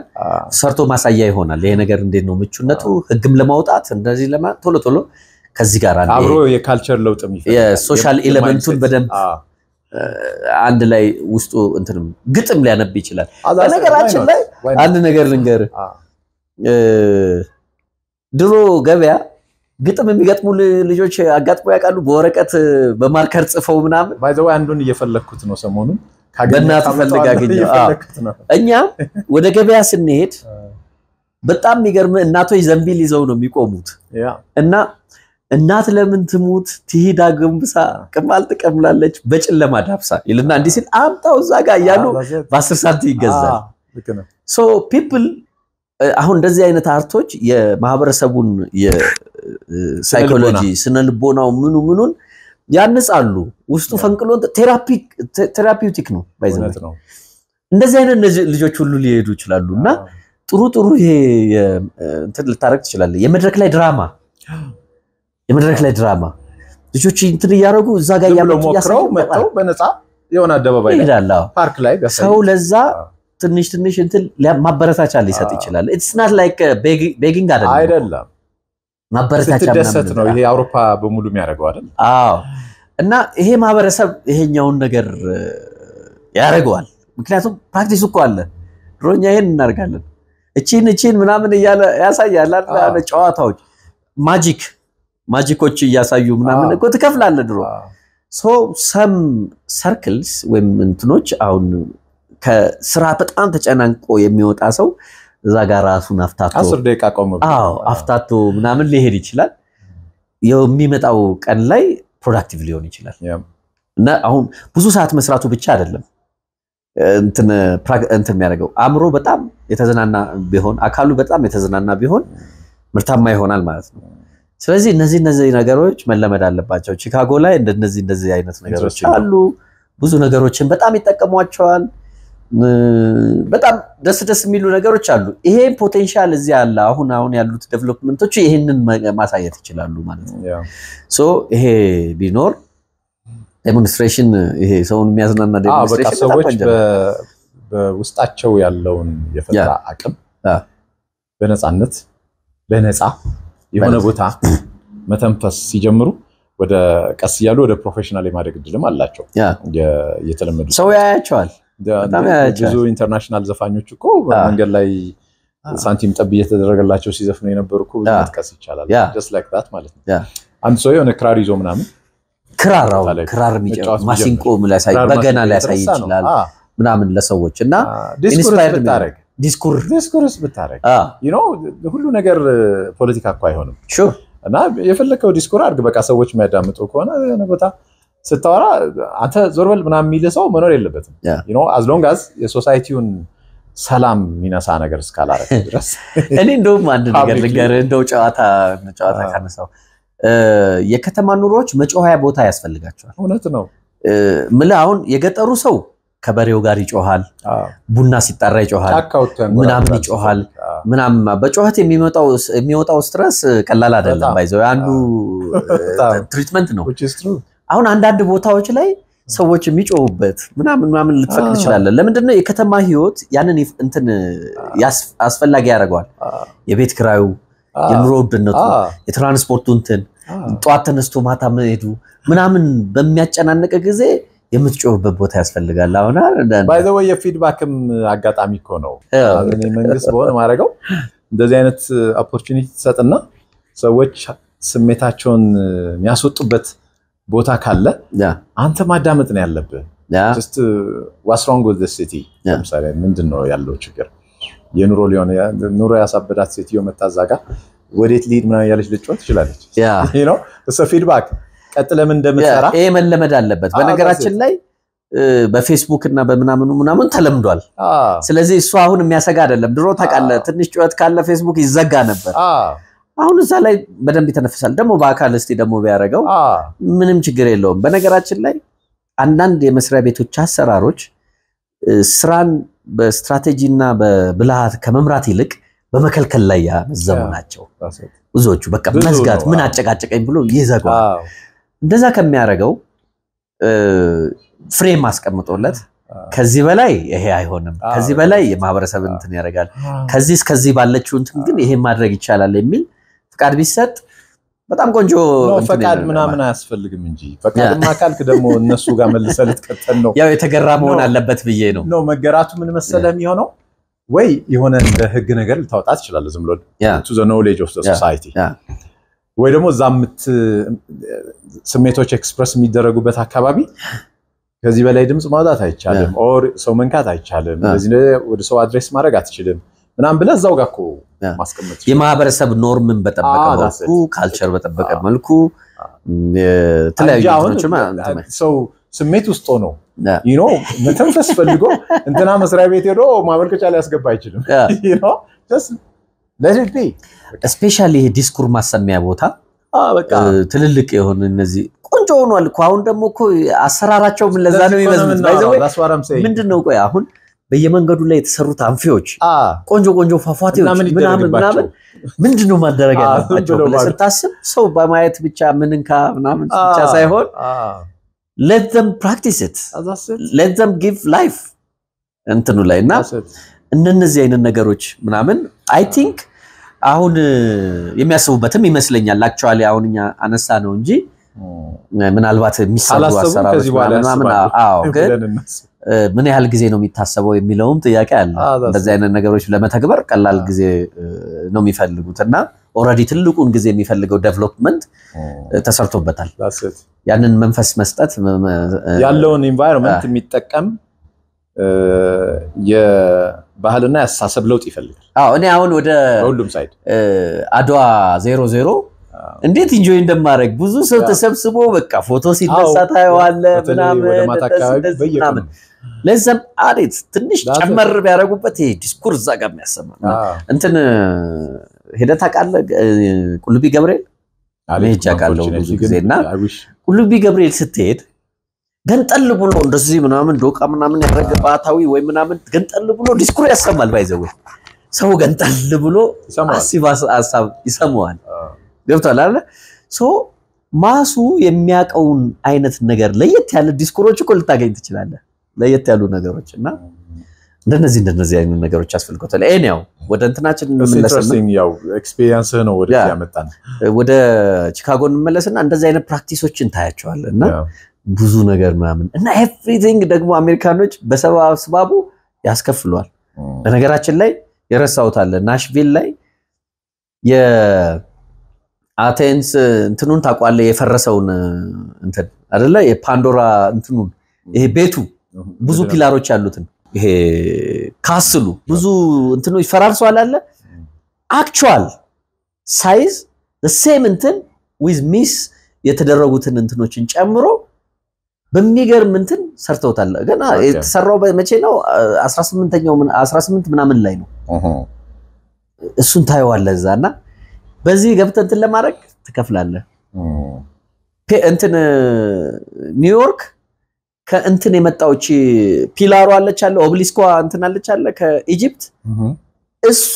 ሰርቶ ማሳያ ይሆናል ይሄ ነገር እንዴት ነው ምቹነቱ ህግም ለማውጣት እንደዚህ ቶሎ ከዚህ ጋር አብሮ የካልቸር ለውጥ የሚፈልግ የሶሻል ኤሌመንቱን በደንብ አንድ ላይ ውስጡ እንትንም ግጥም ሊያነብ ይችላል በነገራችን ላይ አንድ ነገር ልንገር ድሮ ገበያ ግጥም የሚገጥሙ ልጆች አጋጥሞ ያውቃሉ በወረቀት በማርከር ጽፈው ምናምን ባይ ዘ ወይ አንዱን እየፈለኩት ነው ሰሞኑን በእናት ፈልግ አገኘው እኛ ወደ ገበያ ስንሄድ በጣም የሚገርም እናቶች ዘንቢል ይዘው ነው የሚቆሙት እና እናት ለምን ትሙት ትሂድ አገምብሳ ቅማል ተቀምላለች በጨለማ ዳብሳ ይልና እንዲህ ሲል አምጣው እዛ ጋር ያሉ በ10 ሳንቲም ይገዛል ሶ ፒፕል አሁን እንደዚህ አይነት አርቶች የማህበረሰቡን የሳይኮሎጂ ስነልቦናው ምኑን ያንጻሉ ውስጡ ፈንቅሎ ቴራፒውቲክ ነው ባይዘነት ነው እንደዚህ አይነት ልጆች ሁሉ ሊሄዱ ይችላሉና ጥሩ ይሄ እንትን ልታረክ ይችላል የመድረክ ላይ ድራማ ልጆች እንትን ያረጉ እዛ ጋር ያመጡ ያሰሩ መጣው በነፃ የሆነ አደባባይ ላይ ፓርክ ላይ ሰው ለዛ ትንሽ እንትን ማበረታቻ ሊሰጥ ይችላል it's not like begging አይደለም ማበረታቻ ተደሰት ነው ይሄ አውሮፓ በሙሉ የሚያደርገው አይደል አዎ እና ይሄ ማህበረሰብ ይሄኛውን ነገር ያረጋዋል ምክንያቱም ፕራክቲስ እኮ አለ ድሮኛ ይሄን እናርጋለን እቺን ምናምን ያሳያል አይደል ጨዋታዎች ማጂኮች ያሳዩ ምናምን እኮ ተከፍላለ ድሮ so some circles ወይም እንትኖች አሁን ከስራ በጣም ተጨናንቆ የሚወጣ ሰው እዛ ጋር ራሱን አፍታቶ 10 ደቂቃ ቆመ አፍታቶ ምናምን ሊሄድ ይችላል የሚመጣው ቀን ላይ ፕሮዳክቲቭ ሊሆን ይችላል እና አሁን ብዙ ሰዓት መስራቱ ብቻ አይደለም እንትን የሚያደርገው አምሮ በጣም የተዘናና ቢሆን አካሉ በጣም የተዘናና ቢሆን ምርታማ ይሆናል ማለት ነው ስለዚህ እነዚህ ነገሮች መለመድ አለባቸው ቺካጎ ላይ እንደዚህ አይነት ነገሮች አሉ ብዙ ነገሮችን በጣም ይጠቀሟቸዋል በጣም ደስ የሚሉ ነገሮች አሉ ይሄ ፖቴንሻል እዚህ አለ አሁን ያሉት ዴቨሎፕመንቶች ይሄንን ማሳየት ይችላሉ ማለት ነው ሶ ይሄ ቢኖር ዴሞንስትሬሽን ይሄ ሰውን የሚያዝናና ዴሞንስትሬሽን ሰዎች በውስጣቸው ያለውን የፈጠራ አቅም በነፃነት በነፃ የሆነ ቦታ መተንፈስ ሲጀምሩ ወደ ቀስ ያሉ ወደ ፕሮፌሽናል የማደግ ድልም አላቸው የተለመዱ ሰው ያያቸዋል ብዙ ኢንተርናሽናል ዘፋኞች እኮ በመንገድ ላይ ሳንቲም ጠብ እየተደረገላቸው ሲዘፍኑ የነበሩ እኮ ብዙ መጥቀስ ይቻላል just like that ማለት ነው አንድ ሰው የሆነ ክራር ይዞ ምናምን ክራር የሚጫወት ማሲንቆ ላይ በገና ላይ ያሳይ ይችላል ምናምን ለሰዎች እና ኢንስፓየርድ ታረግ ዲስኩርስ ብታረግ you know ሁሉ ነገር ፖለቲካ እኮ አይሆንም sure እና የፈለከው ዲስኩር አድርግ በቃ ሰዎች የሚያዳምጡ ከሆነ የሆነ ቦታ ስታወራ አንተ ዞርበል ምናምን የሚል ሰው መኖር የለበትም you know as long as የሶሳይቲውን ሰላም ሚነሳ ነገር እስካላረክ ድረስ እኔ እንደውም አንድ ነገር ልንገር እንደው ጨዋታ ካነሳው የከተማ ኑሮዎች መጮሃያ ቦታ ያስፈልጋቸዋል እውነት ነው ምለ አሁን የገጠሩ ሰው ከበሬው ጋር ይጮሃል ቡና ሲጣራ ይጮሃል ምናምን ይጮሃል ምናምን በጮህት የሚወጣው ስትረስ ቀላል አይደለም ባይዘው አንዱ ትሪትመንት ነው አሁን አንዳንድ ቦታዎች ላይ ሰዎች የሚጮሁበት ምናምን ልትፈቅድ ይችላል ለምንድነው የከተማ ህይወት ያንን እንትን አስፈላጊ ያደርጋል የቤት ክራዩ የኑሮ ውድነቱ የትራንስፖርቱ እንትን ጧት ተነስቶ ማታ መሄዱ ምናምን በሚያጨናነቀ ጊዜ የምትጮህበት ቦታ ያስፈልጋል አሁን ባይ ዘ ወይ የፊድባክም አጋጣሚ እኮ ነው እኔ መንግስት በሆነ ማረጋው እንደዚህ አይነት ኦፖርቹኒቲ ተሰጥና ሰዎች ስሜታቸውን የሚያስወጡበት ቦታ ካለ አንተ ማዳመጥ ነው ያለብህ just what's wrong with this city ለምሳሌ ምንድነው ያለው ችግር የኑሮ ሊሆን ኑሮ ያሳበዳት ሴትዮ መታዛጋ ወዴት ሊድ ምናምን ያለች ልጭው ትችላለች you know it's a feedback ቀጥለም እንደምትሰራ ይሄ መለመድ አለበት በነገራችን ላይ በፌስቡክ እና በምናምን ተለምዷል ስለዚህ እሱ አሁን የሚያሰጋ አይደለም ድሮ ታቃለ ትንሽ ጩኸት ካለ ፌስቡክ ይዘጋ ነበር አሁን እዛ ላይ በደንብ ይተነፍሳል ደግሞ በአካል እስቲ ደግሞ ቢያረጋው ምንም ችግር የለውም በነገራችን ላይ አንዳንድ የመስሪያ ቤቶች አሰራሮች ስራን በስትራቴጂና በብልሃት ከመምራት ይልቅ በመከልከል ላይ ያዘሙ ናቸው ብዙዎቹ በቃ መዝጋት ምን አጨቃጨቀኝ ብሎ ይዘጋዋል እንደዛ ከሚያረጋው ፍሬም አስቀምጦለት ከዚህ በላይ ይሄ አይሆንም ከዚህ በላይ የማህበረሰብ እንትን ያረጋል ከዚህ እስከዚህ ባለችው እንትን ግን ይሄ ማድረግ ይቻላል የሚል ፍቃድ ቢሰጥ በጣም ቆንጆ ፈቃድ ምናምን አያስፈልግም እንጂ ፈቃድማ ካልክ ደግሞ እነሱ ጋር መልሰልት ቀጠል ነው ያው የተገራ መሆን አለበት ብዬ ነው መገራቱ ምን መሰለ የሚሆነው ወይ የሆነ እንደ ህግ ነገር ልታወጣት ይችላል ዝም ብሎ to the knowledge of the society ወይ ደግሞ ዛምት ስሜቶች ኤክስፕረስ የሚደረጉበት አካባቢ ከዚህ በላይ ድምጽ ማውጣት አይቻልም ኦር ሰው መንካት አይቻልም ስለዚህ ወደ ሰው አድሬስ ማድረግ አትችልም ምናም ብለ እዛው ጋር እኮ ማስቀመጥ የማህበረሰብ ኖርምን በጠበቀ መልኩ ካልቸር በጠበቀ መልኩ ተለያዩ እንትኖች ሰው ስሜት ውስጥ ነው you know መተንፈስ ፈልጎ እንትና መስሪያ ቤት ሄዶ ማመልከቻ ላይ ያስገባ አይችልም you know just let it be especially ዲስኩር ማሰሚያ ቦታ በቃ ትልልቅ የሆነ እነዚህ ቆንጆ ሆኗል እኮ አሁን ደግሞ እኮ አሰራራቸው ምን ለዛ ነው የሚመስሉት ባይዘው ምንድነው ቆይ አሁን በየመንገዱ ላይ የተሰሩት አንፊዎች ቆንጆ ፏፏቴዎች ምናምን ምንድነው ማደረግ ያለባቸው ለስታስብ ሰው በማየት ብቻ ምንንካ ምናምን ብቻ ሳይሆን let them practice it let them give life እንትኑ ላይና እነዚህ አይነት ነገሮች ምናምን I think አሁን የሚያስቡበትም ይመስለኛል actually አሁንኛ አነሳ ነው እንጂ ምናልባት የሚሰሩ አሰራሮች ምናምን ግን ምን ያህል ጊዜ ነው የሚታሰበው የሚለውም ጥያቄ አለ እንደዚህ አይነት ነገሮች ለመተግበር ቀላል ጊዜ ነው የሚፈልጉትና ኦሬዲ ትልቁን ጊዜ የሚፈልገው ዴቨሎፕመንት ተሰርቶበታል ያንን መንፈስ መስጠት ያለውን environment የሚጠቀም የባህልና ያሳሰብ ለውጥ ይፈልጋል እኔ አሁን ወደ ሁሉም ሳይድ አድዋ 00 እንዴት ኢንጆይ እንደማረግ ብዙ ሰው ተሰብስቦ በቃ ፎቶ ሲነሳ ታየዋለ ምናምን ለዛም አሪት ትንሽ ጨመር ቢያረጉበት ይሄ ዲስኩር እዛ ጋር የሚያሰማ እንትን ሄደታ ቃለ ቁልቢ ገብርኤል አለች ያቃለው ብዙ ጊዜና ቁልቢ ገብርኤል ስትሄድ ገንጠል ብሎ እንደዚህ ምናምን ዶቃ ምናምን ያረገ ባታዊ ወይ ምናምን ገንጠል ብሎ ዲስኩር ያሰማል ባይዘው ሰው ገንጠል ብሎ አሲባስ አሳብ ይሰማዋል ገብቷል አይደል ሶ ማሱ የሚያቀውን አይነት ነገር ለየት ያለ ዲስኩሮች እኮ ልታገኝ ትችላለህ ለየት ያሉ ነገሮችና እንደነዚህ አይነት ነገሮች አስፈልገውታል ኤኒያው ወደ እንትናችን እንመለስና ያው ኤክስፒሪየንስ ነው ወደ ያመጣን ወደ ቺካጎ እንመለስና እንደዚህ አይነት ፕራክቲሶችን ታያቸዋልና ብዙ ነገር ምናምን እና ኤቭሪቲንግ ደግሞ አሜሪካኖች በሰባስባቡ ያስከፍሏል በነገራችን ላይ የረሳውት አለ ናሽቪል ላይ የአቴንስ እንትኑን ታቋለ የፈረሰውን እንትን አይደለ የፓንዶራ እንትኑን ይሄ ቤቱ ብዙ ፒላሮች ያሉትን ይሄ ካስሉ ብዙ እንትኖች ፈራርሷል አለ አክቹዋል ሳይዝ the same እንትን with miss የተደረጉትን እንትኖችን ጨምሮ በሚገርም እንትን ሰርተውታል ገና የተሰራው በመቼ ነው 18 ምናምን ላይ ነው እሱን ታየዋለዛና በዚህ ገብተህ እንትን ለማድረግ ትከፍላለህ እንትን ኒውዮርክ ከእንትን የመጣውጪ ፒላሩ አለች አለ ኦብሊስኮ እንትን አለች አለ ከኢጂፕት እሱ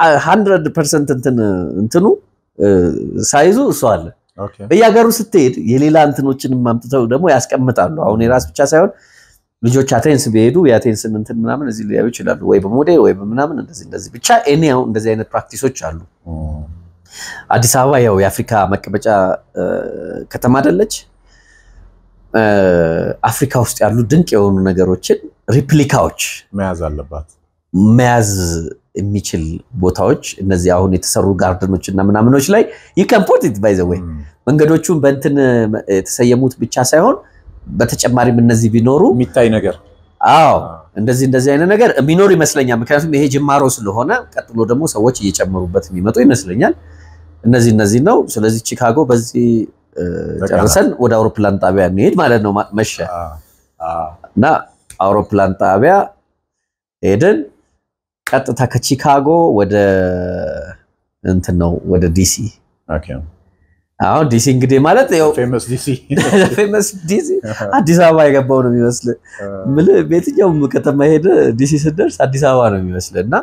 100% እንትኑ ሳይዙ እሱ አለ በያገሩ ስትሄድ የሌላ እንትኖችንም ማምጥተው ደግሞ ያስቀምጣሉ አሁን የራስ ብቻ ሳይሆን ልጆች አቴንስ ቢሄዱ ያቴንስን እንትን ምናምን እዚህ ሊያዩ ይችላሉ ወይ በሞዴል ወይ በምናምን እንደዚህ ብቻ እኔው እንደዚህ አይነት ፕራክቲሶች አሉ አዲስ አበባ ያው የአፍሪካ መቀመጫ ከተማ አይደለች አፍሪካ ውስጥ ያሉ ድንቅ የሆኑ ነገሮችን ሪፕሊካዎች መያዝ የሚችል ቦታዎች እነዚህ አሁን የተሰሩ ጋርደኖች እና ምናምኖች ላይ you can put it by the way መንገዶቹን በእንትን የተሰየሙት ብቻ ሳይሆን በተጨማሪም እነዚህ ቢኖሩ የሚታይ ነገር አዎ እንደዚህ አይነት ነገር ቢኖር ይመስለኛል ምክንያቱም ይሄ ጅማሮ ስለሆነ ቀጥሎ ደግሞ ሰዎች እየጨመሩበት የሚመጡ ይመስለኛል እነዚህ ነው ስለዚህ ቺካጎ በዚህ ጨርሰን ወደ አውሮፕላን ጣቢያ እንሄድ ማለት ነው መሸ እና አውሮፕላን ጣቢያ ሄደን ቀጥታ ከቺካጎ ወደ እንትን ነው ወደ ዲሲ ኦኬ አሁን ዲሲ እንግዲህ ማለት ያው ፌመስ ዲሲ አዲስ አበባ የገባው ነው የሚመስል ምን ቤትኛው ከተማ ሄደ ዲሲ ስደርስ አዲስ አበባ ነው የሚመስልና